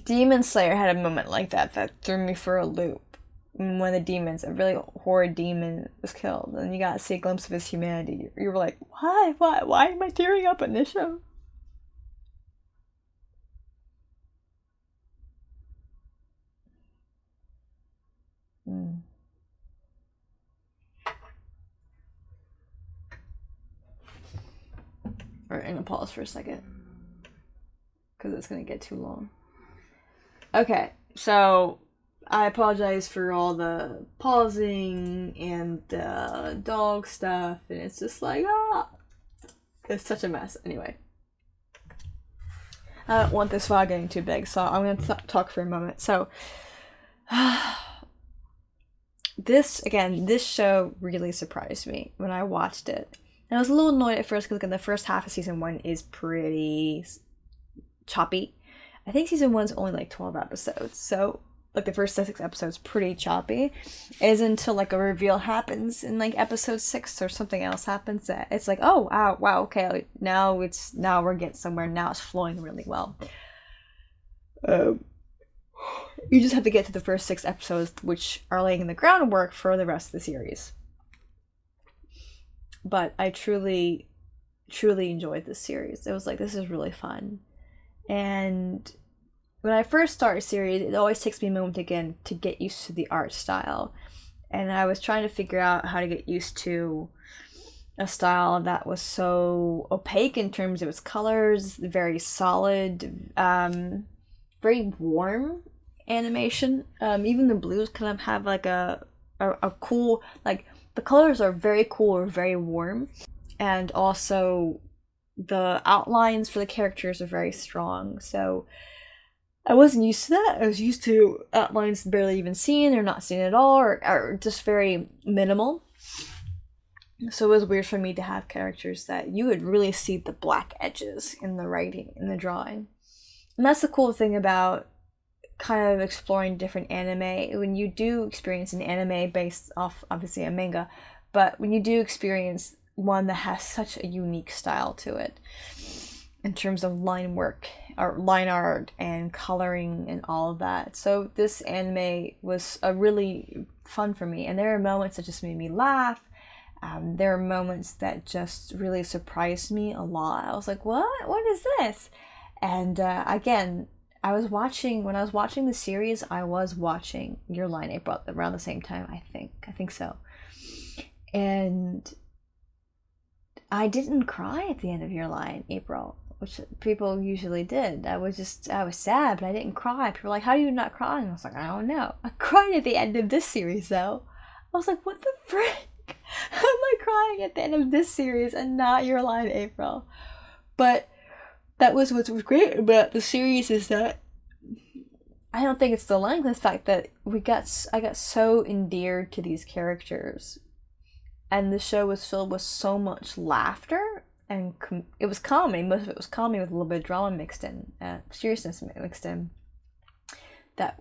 Demon Slayer had a moment like that threw me for a loop. When the demons, a really horrid demon, was killed, and you got to see a glimpse of his humanity. You were like, why am I tearing up in this show? Alright, I'm gonna pause for a second. Because it's gonna get too long. Okay, so I apologize for all the pausing and the dog stuff, and it's just like, it's such a mess. Anyway. I don't want this file getting too big, so I'm going to talk for a moment. So, this show really surprised me when I watched it. And I was a little annoyed at first because the first half of season 1 is pretty choppy. I think season 1's only like 12 episodes, so like the first 6 episodes pretty choppy. It is until like a reveal happens in like episode 6 or something else happens that it's like, oh wow, okay, now we're getting somewhere. Now it's flowing really well. You just have to get to the first 6 episodes, which are laying the groundwork for the rest of the series. But I truly enjoyed this series. It was like, this is really fun. And when I first start a series, it always takes me a moment again to get used to the art style. And I was trying to figure out how to get used to a style that was so opaque in terms of its colors, very solid, very warm animation. Even the blues kind of have like a cool, like the colors are very cool or very warm. And also the outlines for the characters are very strong. So I wasn't used to that. I was used to outlines barely even seen or not seen at all, or just very minimal. So it was weird for me to have characters that you would really see the black edges in the writing, in the drawing. And that's the cool thing about kind of exploring different anime. When you do experience an anime based off, obviously, a manga, but when you do experience one that has such a unique style to it in terms of line work or line art and coloring and all of that. So this anime was a really fun for me, and there are moments that just made me laugh. There are moments that just really surprised me a lot. I was like, what is this? And again, when I was watching the series, I was watching Your Line April around the same time, I think so. And I didn't cry at the end of Your Line April, which people usually did. I was sad, but I didn't cry. People were like, how do you not cry? And I was like, I don't know. I cried at the end of this series, though. I was like, what the frick? How am I crying at the end of this series and not Your Line April? But that was what's great about the series, is that I don't think it's the length, it's the fact that I got so endeared to these characters. And the show was filled with so much laughter, and it was comedy. Most of it was comedy with a little bit of drama mixed in, seriousness mixed in. That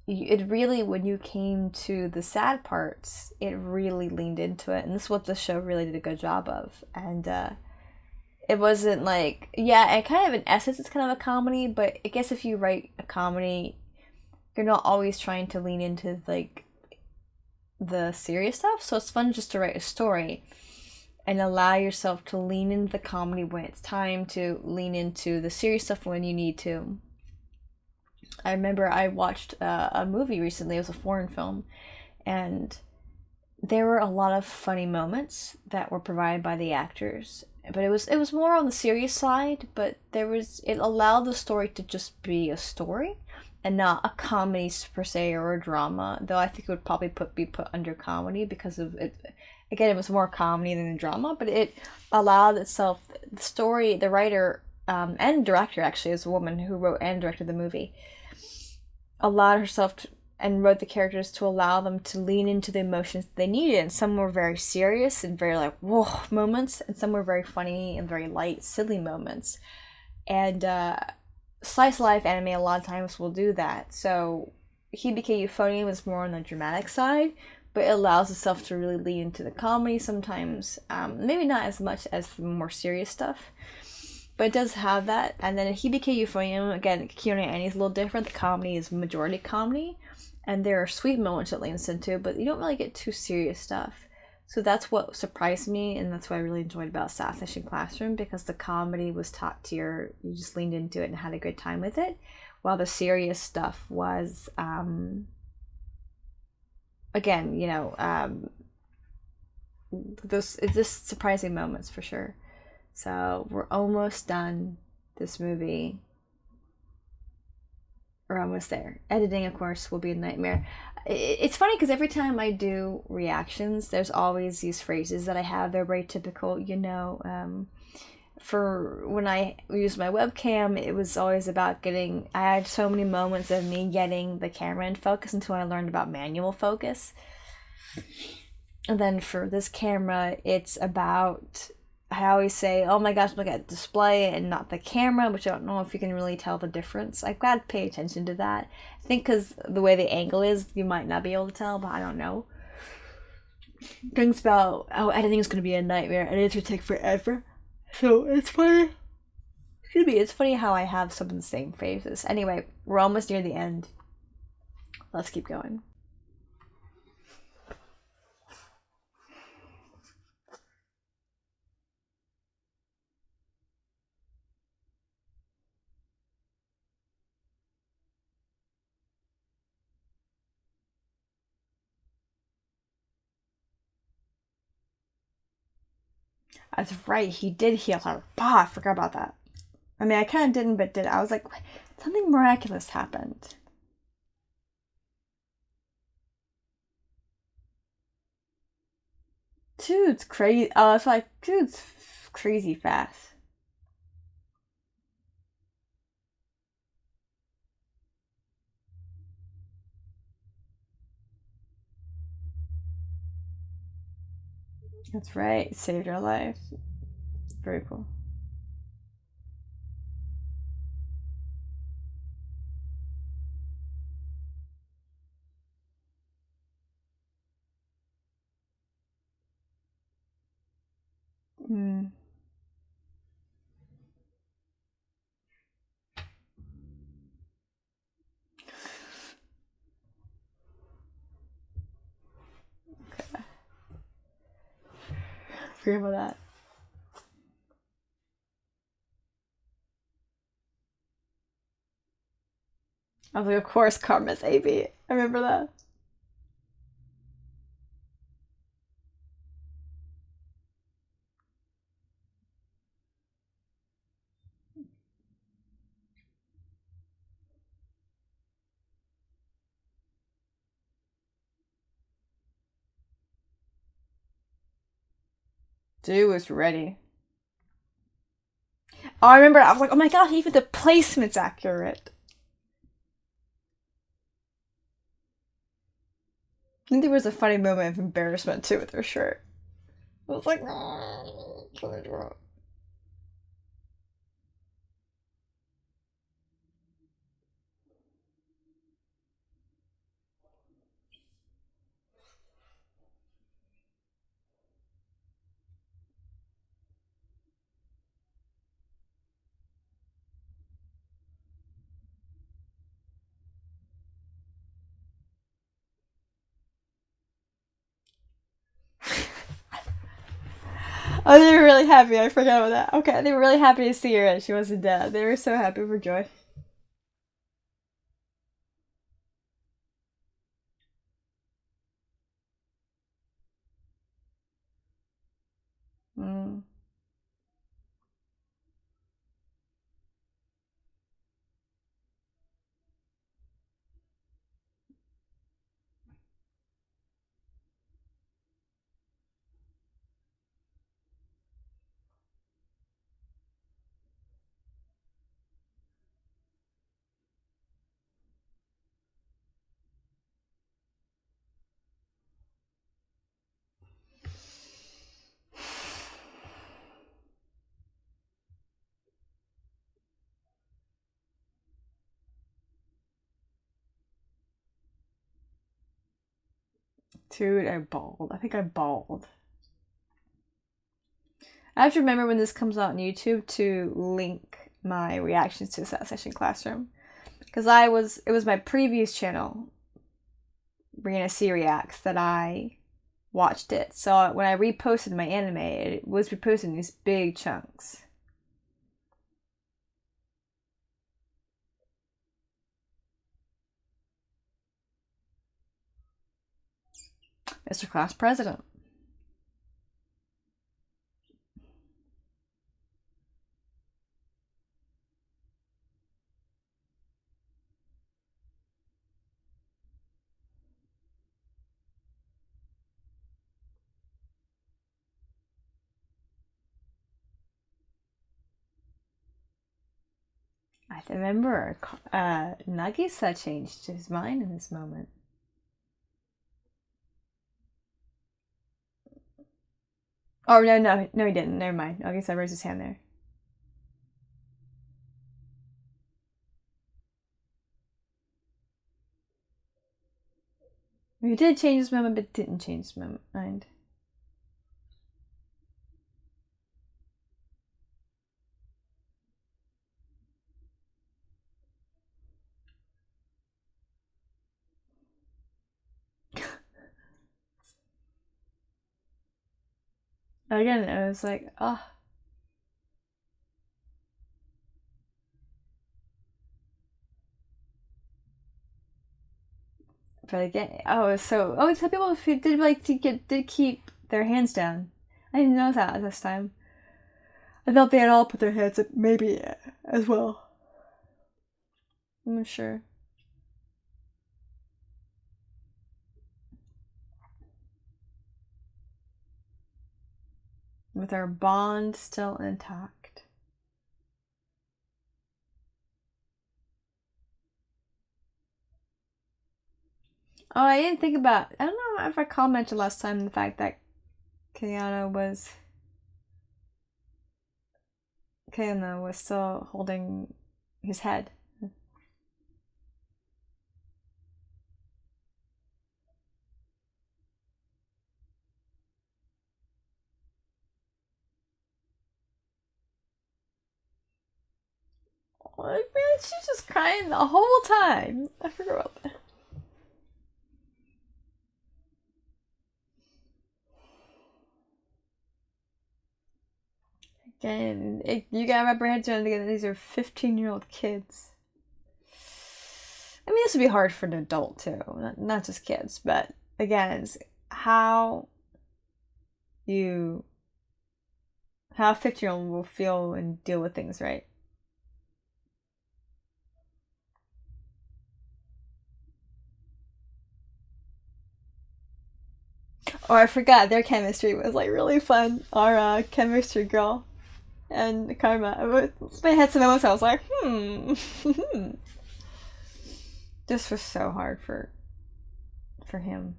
it really, when you came to the sad parts, it really leaned into it, and this is what the show really did a good job of. And it wasn't like, and kind of in essence, it's kind of a comedy, but I guess if you write a comedy, you're not always trying to lean into like the serious stuff, so it's fun just to write a story and allow yourself to lean into the comedy when it's time to lean into the serious stuff when you need to. I remember I watched a movie recently. It was a foreign film, and there were a lot of funny moments that were provided by the actors, but it was more on the serious side, but it allowed the story to just be a story and not a comedy per se or a drama, though I think it would probably be put under comedy because of it. Again, it was more comedy than a drama, but it allowed itself, the story, the writer and director, actually, is a woman who wrote and directed the movie, allowed herself to, and wrote the characters to allow them to lean into the emotions they needed. And some were very serious and very like, whoa moments, and some were very funny and very light, silly moments. And slice of life anime a lot of times will do that. So Hibike Euphonium is more on the dramatic side, but it allows itself to really lean into the comedy sometimes. Maybe not as much as the more serious stuff, but it does have that. And then Hibike Euphonium, again, Kiyono Annie is a little different. The comedy is majority comedy, and there are sweet moments it leans into, but you don't really get too serious stuff. So that's what surprised me, and that's what I really enjoyed about Assassination Classroom, because the comedy was top tier. You just leaned into it and had a good time with it, while the serious stuff was, again, those it's just surprising moments for sure. So we're almost done this movie. We're almost there. Editing, of course, will be a nightmare. It's funny because every time I do reactions, there's always these phrases that I have. They're very typical, for when I used my webcam, it was always about getting. I had so many moments of me getting the camera in focus until I learned about manual focus. And then for this camera, it's about. I always say, oh my gosh, look at the display and not the camera, which I don't know if you can really tell the difference. I've got to pay attention to that. I think because the way the angle is, you might not be able to tell, but I don't know. Things about, editing is going to be a nightmare and it's going to take forever. So it's funny. It's funny how I have some of the same phrases. Anyway, we're almost near the end. Let's keep going. That's right, he did heal her. Bah, I forgot about that. I mean, I kind of didn't, but did. I was like, something miraculous happened. Dude's crazy. Oh, it's like, dude's crazy fast. That's right. Saved your life. Very cool. Mm. Okay. Forget about that. I was like, of course, Karma's AB. I remember that. Dude was ready. Oh, I remember. I was like, oh my gosh, even the placement's accurate. I think there was a funny moment of embarrassment too with her shirt. I was like, oh, something's wrong. Oh, they were really happy. I forgot about that. Okay, they were really happy to see her and she wasn't dead. They were so happy for joy. Mm. Dude, I bawled. I think I bawled. I have to remember when this comes out on YouTube to link my reactions to Assassination Classroom. Because it was my previous channel, Brianna C Reacts, that I watched it. So when I reposted my anime, it was reposted in these big chunks. Mr. Class President. I remember Nagisa changed his mind in this moment. Oh, no, he didn't. Never mind. Nagisa raised his hand there. He did change his mind, but didn't change his mind. Again, I was like, oh. But again, some people who did like did keep their hands down. I didn't know that this time. I thought they had all put their hands up, maybe as well. I'm not sure. With our bond still intact. Oh, I didn't think about. I don't know if I mentioned last time the fact that Kayano was still holding his head. Like, man, she's just crying the whole time. I forgot about that. Again, you gotta wrap your heads around again. These are 15-year-old kids. I mean, this would be hard for an adult too, not just kids. But again, it's how a 15-year-old will feel and deal with things, right? Oh, I forgot their chemistry was like really fun. Our chemistry girl and Karma. I had some moments I was like, This was so hard for him.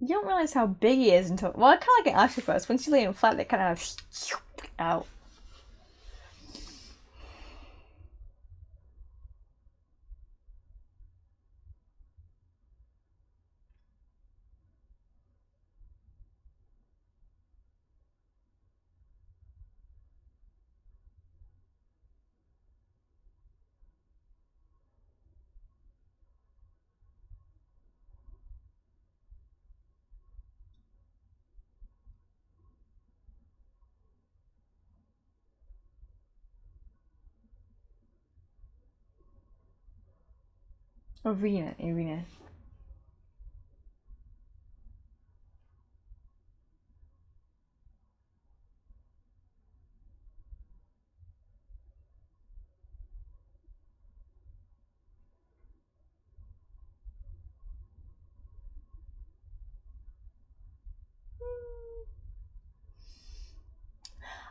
You don't realize how big he is until, well, kind of like an octopus. Once you lay him flat, they kind of out. Arena.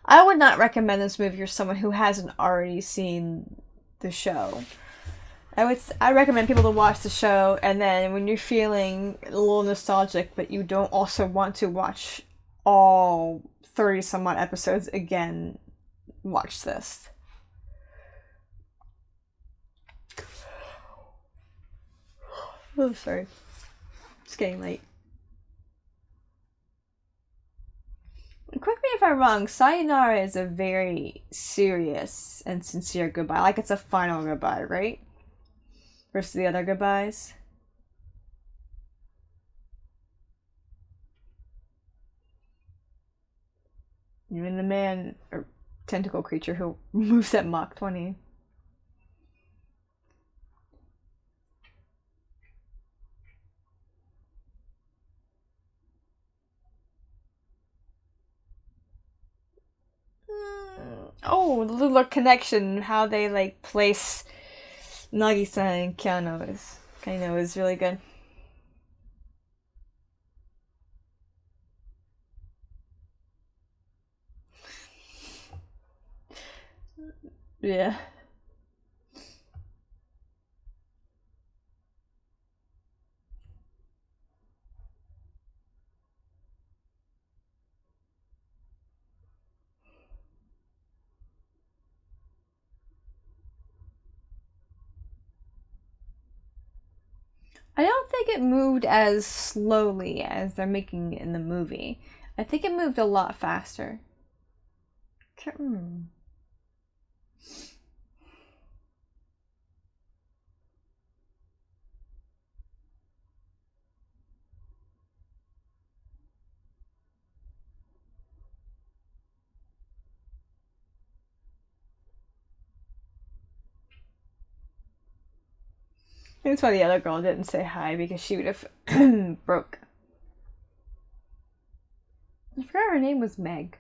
I would not recommend this movie for someone who hasn't already seen the show. I recommend people to watch the show, and then when you're feeling a little nostalgic, but you don't also want to watch all 30 some odd episodes again, watch this. Oh, sorry. It's getting late. Correct me if I'm wrong, sayonara is a very serious and sincere goodbye. Like, it's a final goodbye, right? Versus the other goodbyes. You mean the man or tentacle creature who moves at Mach 20. Oh, the little connection, how they like place Nagisa and Keanu is really good. Yeah. I don't think it moved as slowly as they're making it in the movie. I think it moved a lot faster. Can't remember. That's why the other girl didn't say hi, because she would have broke. I forgot her name was Meg.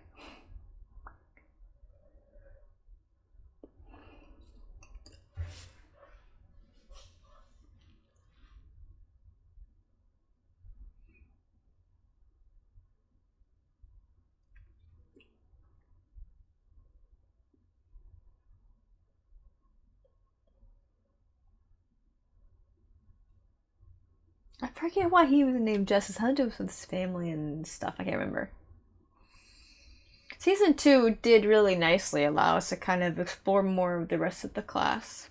I forget why he was named Justice. How to do with his family and stuff. I can't remember. Season 2 did really nicely allow us to kind of explore more of the rest of the class.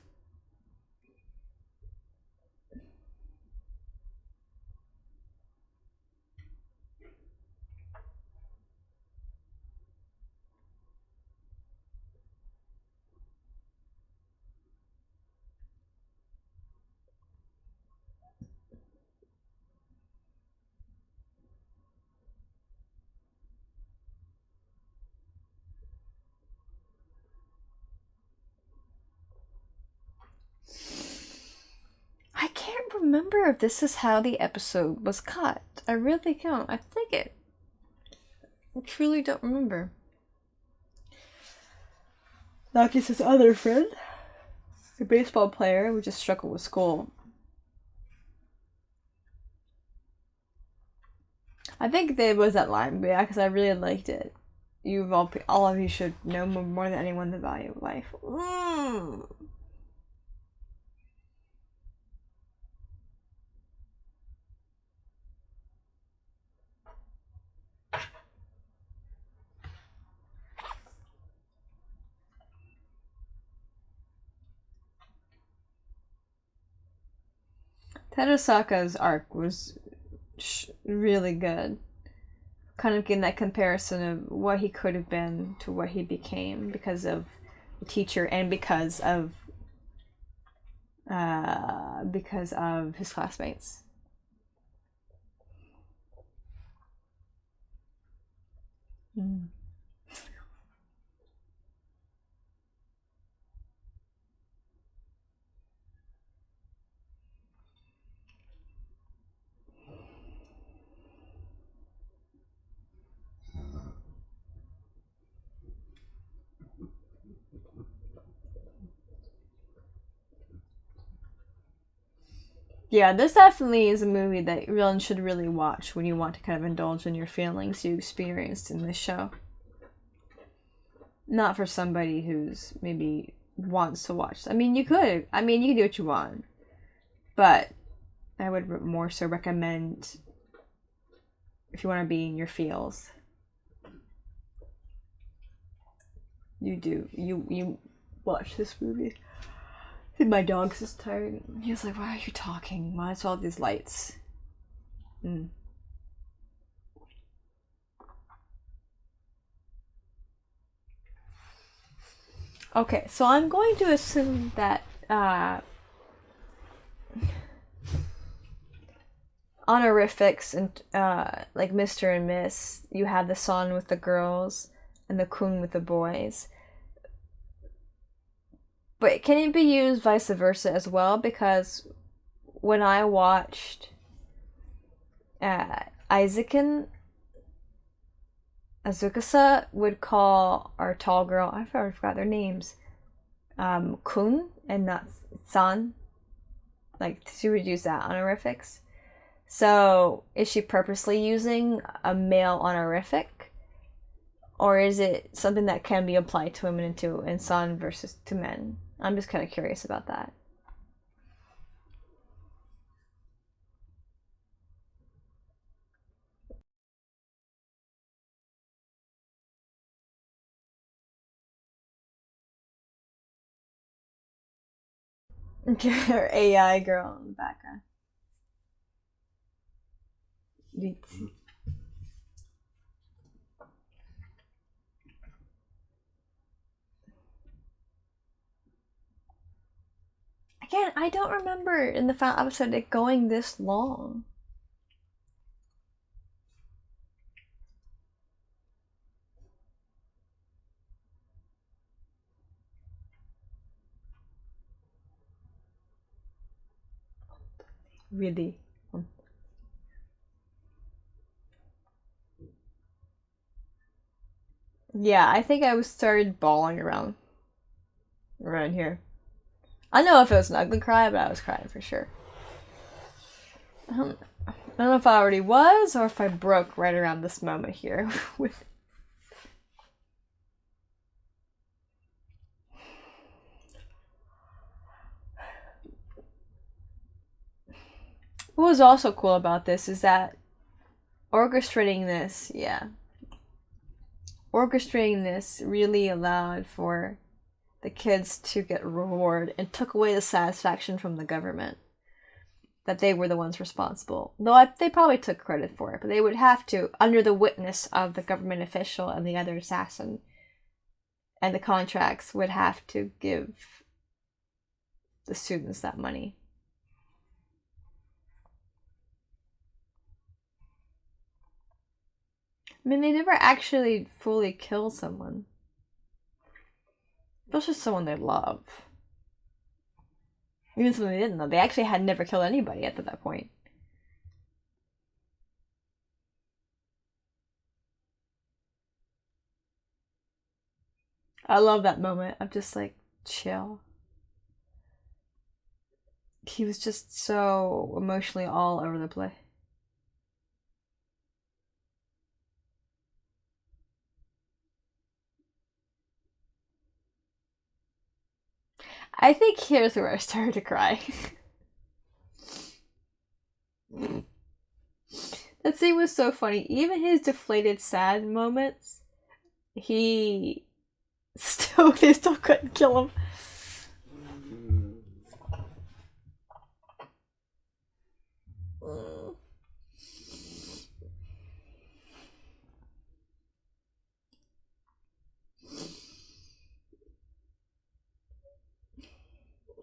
I can't remember if this is how the episode was cut. I really don't. I truly don't remember. Naki's other friend, a baseball player who just struggled with school. I think there was that line, but yeah, because I really liked it. All of you should know more than anyone the value of life. Tadasaka's arc was really good. Kind of getting that comparison of what he could have been to what he became because of the teacher and because of his classmates. Yeah, this definitely is a movie that everyone should really watch when you want to kind of indulge in your feelings you experienced in this show. Not for somebody who's maybe wants to watch. I mean, you could. I mean, you can do what you want. But I would more so recommend if you want to be in your feels. You watch this movie. My dog's just tired. He's like, why are you talking? Why is all these lights? Okay, so I'm going to assume that honorifics and like Mr. and Miss, you have the San with the girls and the Kun with the boys. But can it be used vice versa as well? Because when I watched Aizukin, Azukasa would call our tall girl, I forgot their names, Kun and not San. Like, she would use that honorifics. So, is she purposely using a male honorific? Or is it something that can be applied to women and San versus to men? I'm just kind of curious about that. Her AI girl in the background. Again, I don't remember in the final episode it going this long. Really? Yeah, I think I was started bawling around here. I don't know if it was an ugly cry, but I was crying for sure. I don't know if I already was or if I broke right around this moment here with. What was also cool about this is that orchestrating this really allowed for the kids to get reward and took away the satisfaction from the government that they were the ones responsible. Though they probably took credit for it, but they would have to, under the witness of the government official and the other assassin, and the contracts would have to give the students that money. I mean, they never actually fully kill someone. Especially someone they love. Even someone they didn't love. They actually had never killed anybody up to that point. I love that moment of just like, chill. He was just so emotionally all over the place. I think here's where I started to cry. That scene was so funny. Even his deflated, sad moments, they still couldn't kill him.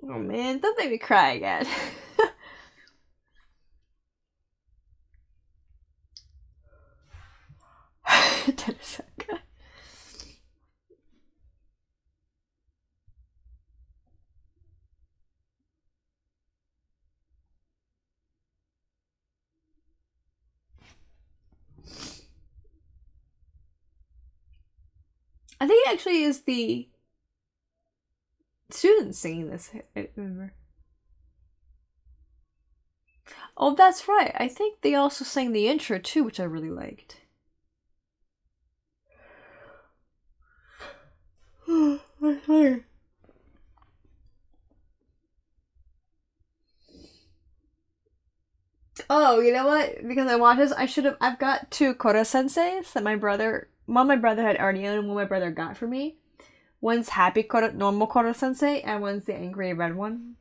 Oh man, don't make me cry again. Tenesaka. I think it actually is the students singing this, I remember. Oh, that's right. I think they also sang the intro too, which I really liked. Oh, you know what? Because I watched this, I should have. I've got two Koro senseis that my brother had already owned, and one my brother got for me. One's happy Koro, normal Koro sensei, and one's the angry red one.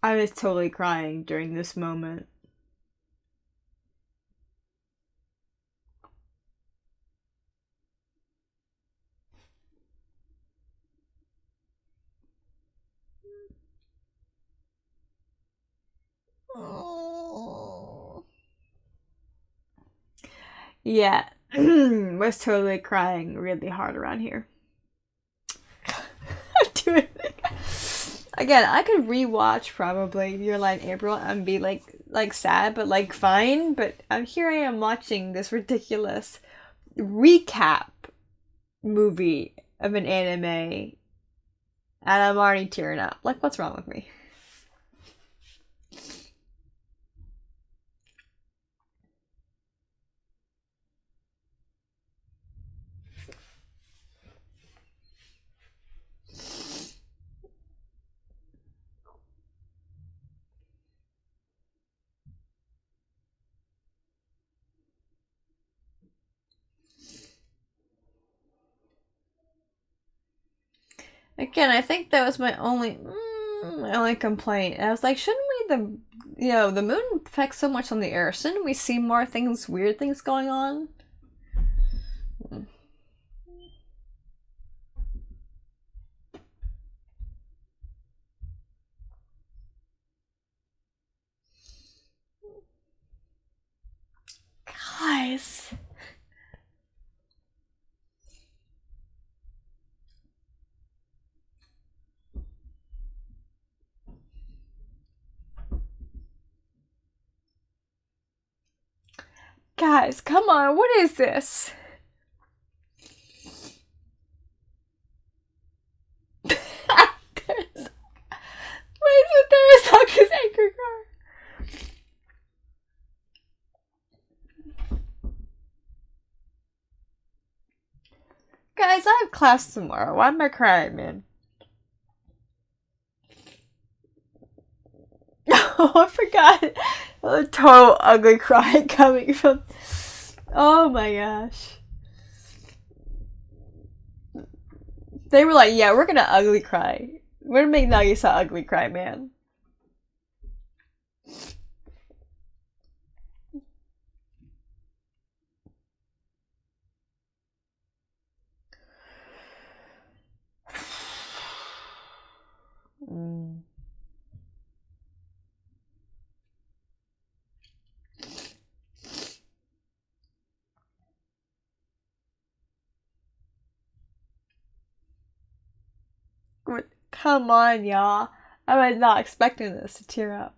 I was totally crying during this moment. Oh. Yeah, was totally crying really hard around here. Dude. Again, I could rewatch probably Your Lie in April and be like sad, but like fine. But here I am watching this ridiculous recap movie of an anime, and I'm already tearing up. Like, what's wrong with me? Again, I think that was my only complaint. I was like, shouldn't we the moon affects so much on the earth? Shouldn't we see more things, weird things going on? Guys. Guys, come on, what is this? Why is it Tarasaku's anchor car? Guys, I have class tomorrow. Why am I crying, man? Oh, I forgot. A total ugly cry coming from. Oh my gosh. They were like, yeah, we're gonna ugly cry. We're gonna make Nagisa ugly cry, man. Mm. Come on, y'all. I was not expecting this to tear up.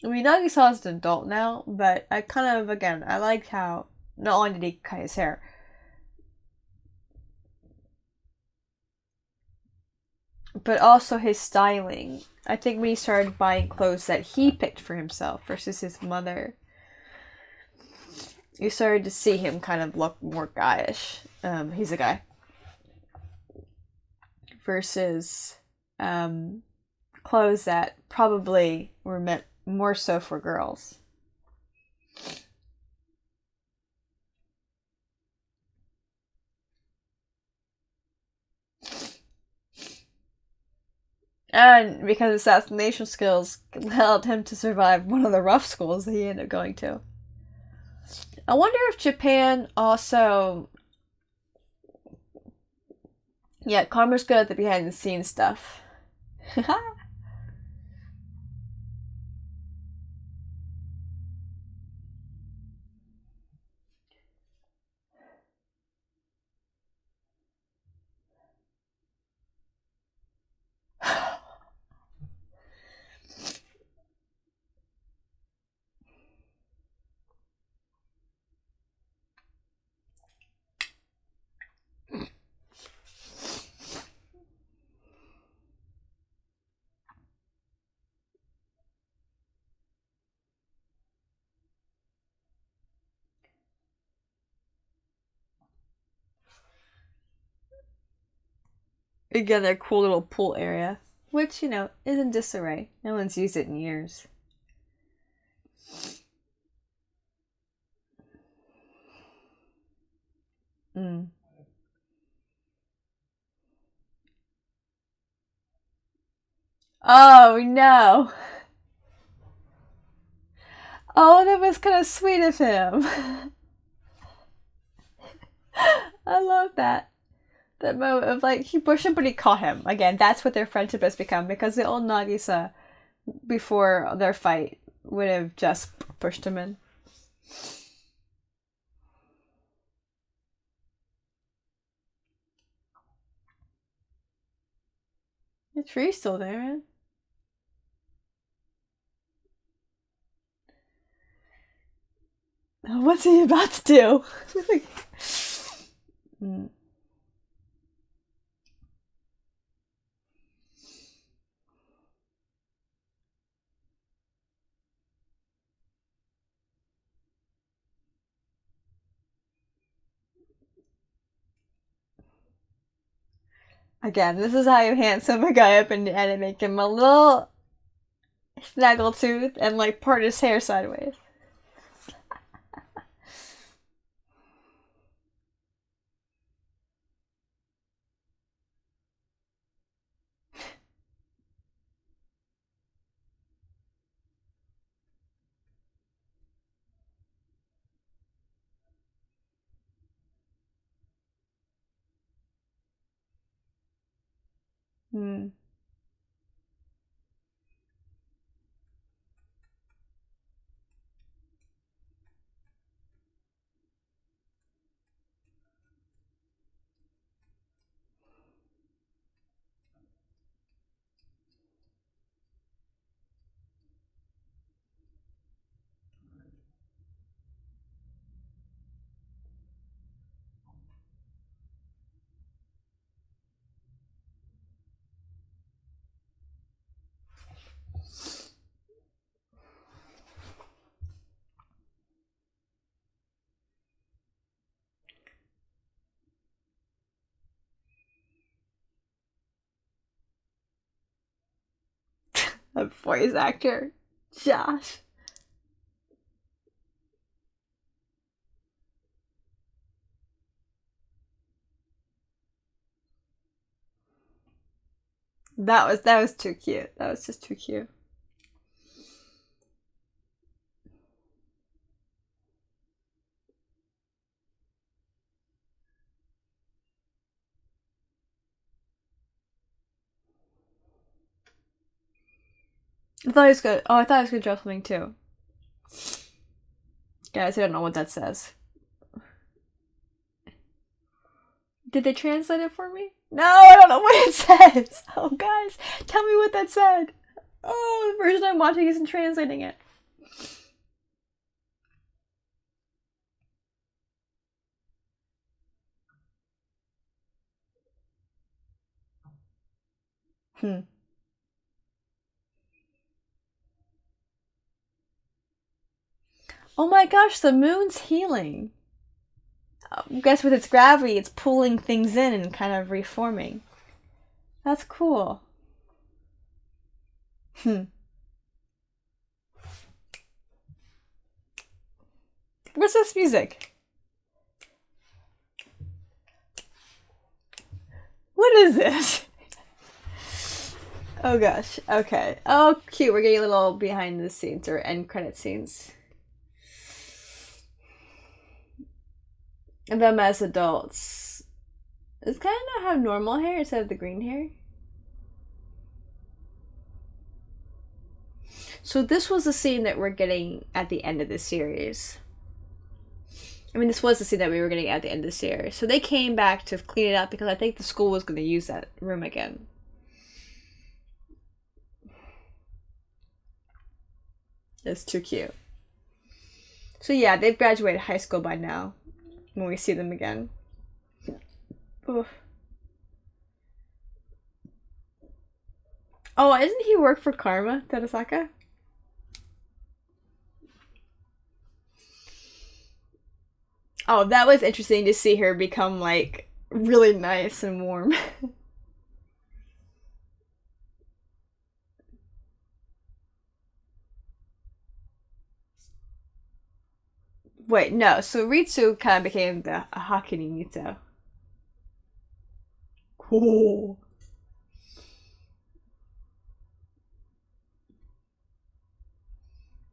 I mean, Nagisa's an adult now, but I kind of, again, I liked how not only did he cut his hair, but also his styling. I think when he started buying clothes that he picked for himself versus his mother, you started to see him kind of look more guyish. He's a guy. Versus clothes that probably were meant more so for girls. And because assassination skills helped him to survive one of the rough schools that he ended up going to. I wonder if Japan also... Yeah, Karma's good at the behind the scenes stuff. Again, their cool little pool area, which, you know, is in disarray. No one's used it in years. Mm. Oh, no. Oh, that was kind of sweet of him. I love that. That moment of like, he pushed him, but he caught him. Again, that's what their friendship has become because the old Nagisa, before their fight, would have just pushed him in. The tree's still there, man. What's he about to do? Mm. Again, this is how you handsome a guy up and make him a little snaggletooth and like part his hair sideways. Hmm. A voice actor, Josh. That was too cute. That was just too cute. I thought he was good. Oh, I thought he was gonna drop something too. Guys, I don't know what that says. Did they translate it for me? No, I don't know what it says. Oh, guys, tell me what that said. Oh, the version I'm watching isn't translating it. Hmm. Oh my gosh, the moon's healing. I guess with its gravity, it's pulling things in and kind of reforming. That's cool. Hmm. What's this music? What is this? Oh gosh. Okay. Oh, cute. We're getting a little behind the scenes or end credit scenes. And them as adults. Does kind of have normal hair instead of the green hair? So this was the scene that we're getting at the end of the series. I mean, this was the scene that we were getting at the end of the series. So they came back to clean it up because I think the school was going to use that room again. It's too cute. So yeah, they've graduated high school by now when we see them again. Oof. Oh, isn't he work for Karma, Terasaka? Oh, that was interesting to see her become like really nice and warm. Wait, no. So Ritsu kind of became the Hakini Mito. Cool.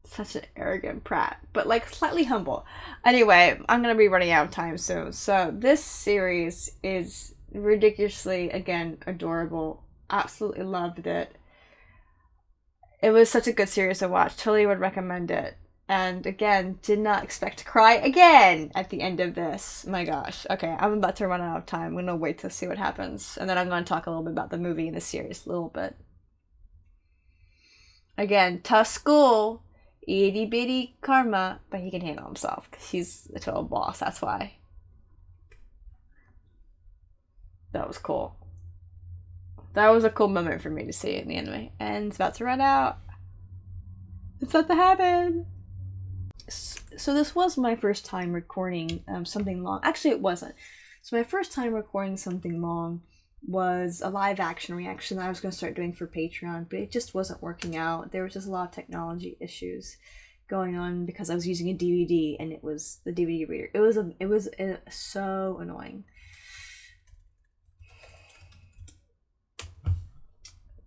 Such an arrogant brat, but like slightly humble. Anyway, I'm gonna be running out of time soon. So this series is ridiculously, again, adorable. Absolutely loved it. It was such a good series to watch. Totally would recommend it. And again, did not expect to cry again at the end of this. My gosh. Okay, I'm about to run out of time. I'm gonna wait to see what happens. And then I'm gonna talk a little bit about the movie and the series a little bit. Again, tough school. Itty bitty karma, but he can handle himself because he's a total boss. That's why. That was cool. That was a cool moment for me to see in the anime. And it's about to run out. It's about to happen. So this was my first time recording something long. Actually, it wasn't. So my first time recording something long was a live action reaction that I was going to start doing for Patreon, but it just wasn't working out. There was just a lot of technology issues going on because I was using a DVD and it was the DVD reader. It was so annoying.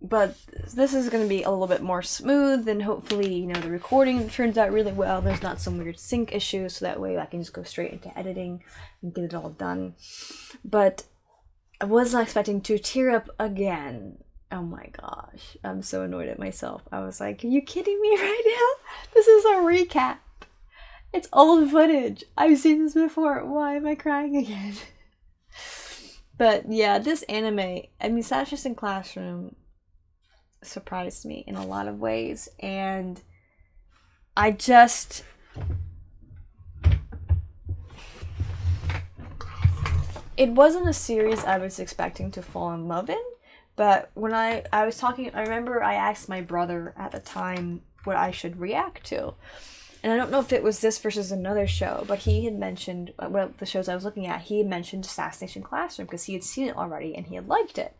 But this is going to be a little bit more smooth, and hopefully, you know, the recording turns out really well. There's not some weird sync issues, so that way I can just go straight into editing and get it all done. But I wasn't expecting to tear up again. Oh my gosh. I'm so annoyed at myself. I was like, are you kidding me right now? This is a recap. It's old footage. I've seen this before. Why am I crying again? But yeah, this anime, I mean, Assassination Classroom surprised me in a lot of ways. And I just... It wasn't a series I was expecting to fall in love in, but when I was talking, I remember I asked my brother at the time what I should react to. And I don't know if it was this versus another show, but he had mentioned, well, the shows I was looking at, he had mentioned Assassination Classroom because he had seen it already and he had liked it.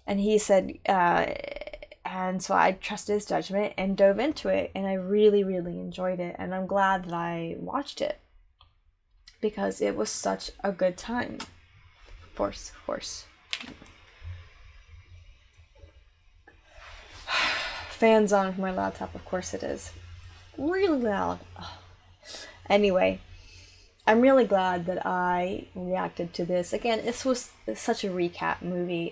And he said, and so I trusted his judgment and dove into it, and I really, really enjoyed it. And I'm glad that I watched it, because it was such a good time. Of course. Fans on from my laptop, of course it is. Really loud. Anyway, I'm really glad that I reacted to this. Again, this was such a recap movie.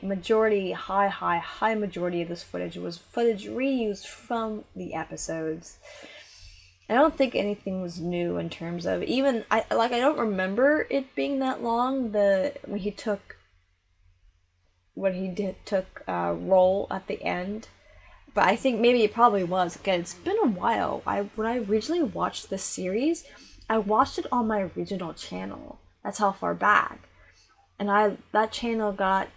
High majority of this footage was footage reused from the episodes. I don't think anything was new in terms of even I don't remember it being that long. When he took role at the end, but I think maybe it probably was. Again, it's been a while. When I originally watched this series, I watched it on my original channel. That's how far back, and that channel got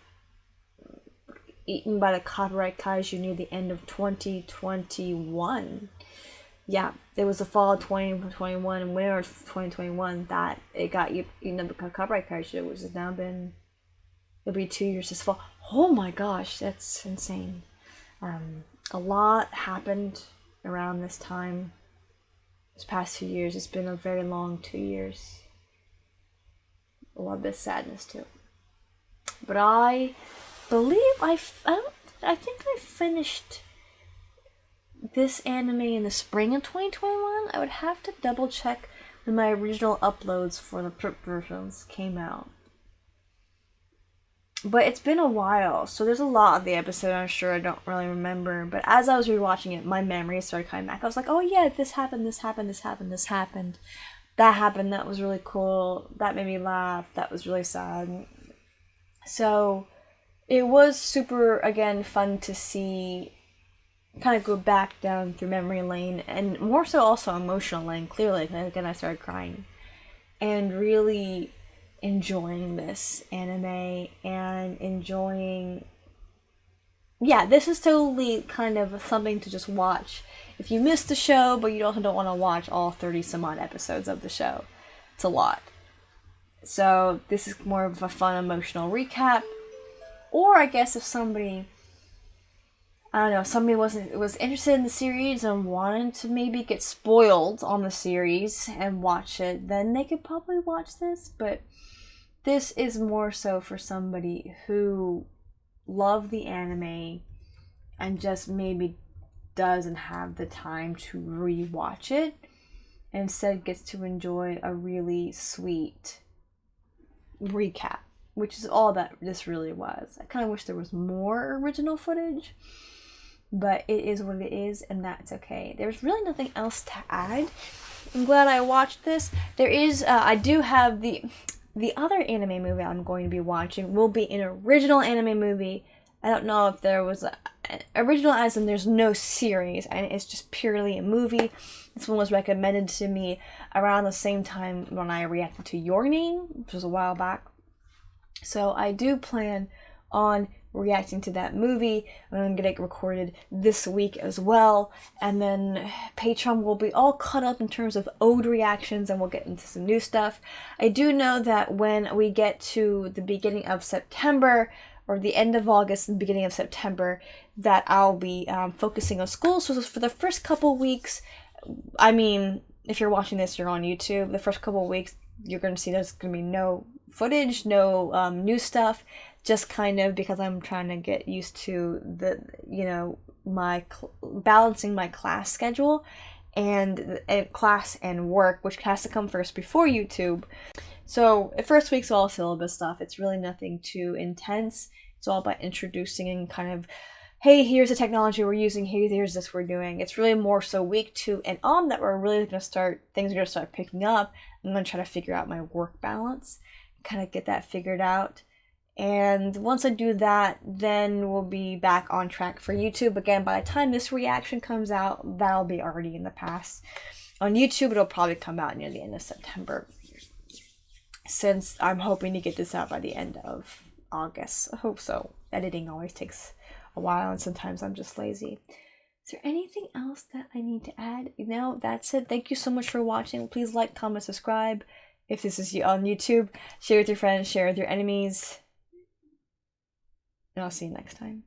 eaten by the copyright kaiju near the end of 2021. Yeah, it was the fall of 2021 and winter of 2021 that it got eaten up by copyright kaiju, which has now been, it'll be 2 years this fall. Oh my gosh, that's insane. A lot happened around this time. This past 2 years, it's been a very long 2 years. A lot of sadness too. But I believe I think I finished this anime in the spring of 2021. I would have to double check when my original uploads for the print versions came out. But it's been a while, so there's a lot of the episode I'm sure I don't really remember. But as I was rewatching it, my memories started coming back. I was like, oh yeah, this happened. That happened, that was really cool. That made me laugh. That was really sad. So it was super, again, fun to see, kind of go back down through memory lane, and more so also emotional lane, clearly. Again, I started crying. And really enjoying this anime and enjoying, yeah, this is totally kind of something to just watch if you missed the show, but you also don't want to watch all 30 some odd episodes of the show. It's a lot. So this is more of a fun emotional recap. Or I guess if somebody I don't know, somebody was interested in the series and wanted to maybe get spoiled on the series and watch it, then they could probably watch this. But this is more so for somebody who loved the anime and just maybe doesn't have the time to rewatch it, and instead gets to enjoy a really sweet recap, which is all that this really was. I kind of wish there was more original footage, but it is what it is, and that's okay. There's really nothing else to add. I'm glad I watched this. There is, I do have the other anime movie I'm going to be watching will be an original anime movie. I don't know if there was original as in there's no series, and it's just purely a movie. This one was recommended to me around the same time when I reacted to Your Name, which was a while back. So I do plan on reacting to that movie. I'm going to get it recorded this week as well, and then Patreon will be all caught up in terms of ode reactions, and we'll get into some new stuff. I do know that when we get to the beginning of September, or the end of August and beginning of September, that I'll be focusing on school. So for the first couple weeks, I mean, if you're watching this, you're on YouTube, the first couple weeks, you're going to see there's going to be no footage, no new stuff, just kind of because I'm trying to get used to the, my balancing my class schedule and class and work, which has to come first before YouTube. So the first week's all syllabus stuff. It's really nothing too intense. It's all about introducing and kind of, hey, here's the technology we're using, hey, here's this we're doing. It's really more so week 2 and on that we're really going to start, things are going to start picking up. I'm going to try to figure out my work balance, kind of get that figured out. And once I do that, then we'll be back on track for YouTube. Again, by the time this reaction comes out, that'll be already in the past. On YouTube, it'll probably come out near the end of September, since I'm hoping to get this out by the end of August. I hope so. Editing always takes a while, and sometimes I'm just lazy. Is there anything else that I need to add? No, that's it. Thank you so much for watching. Please like, comment, subscribe. If this is on YouTube, share with your friends, share with your enemies. And I'll see you next time.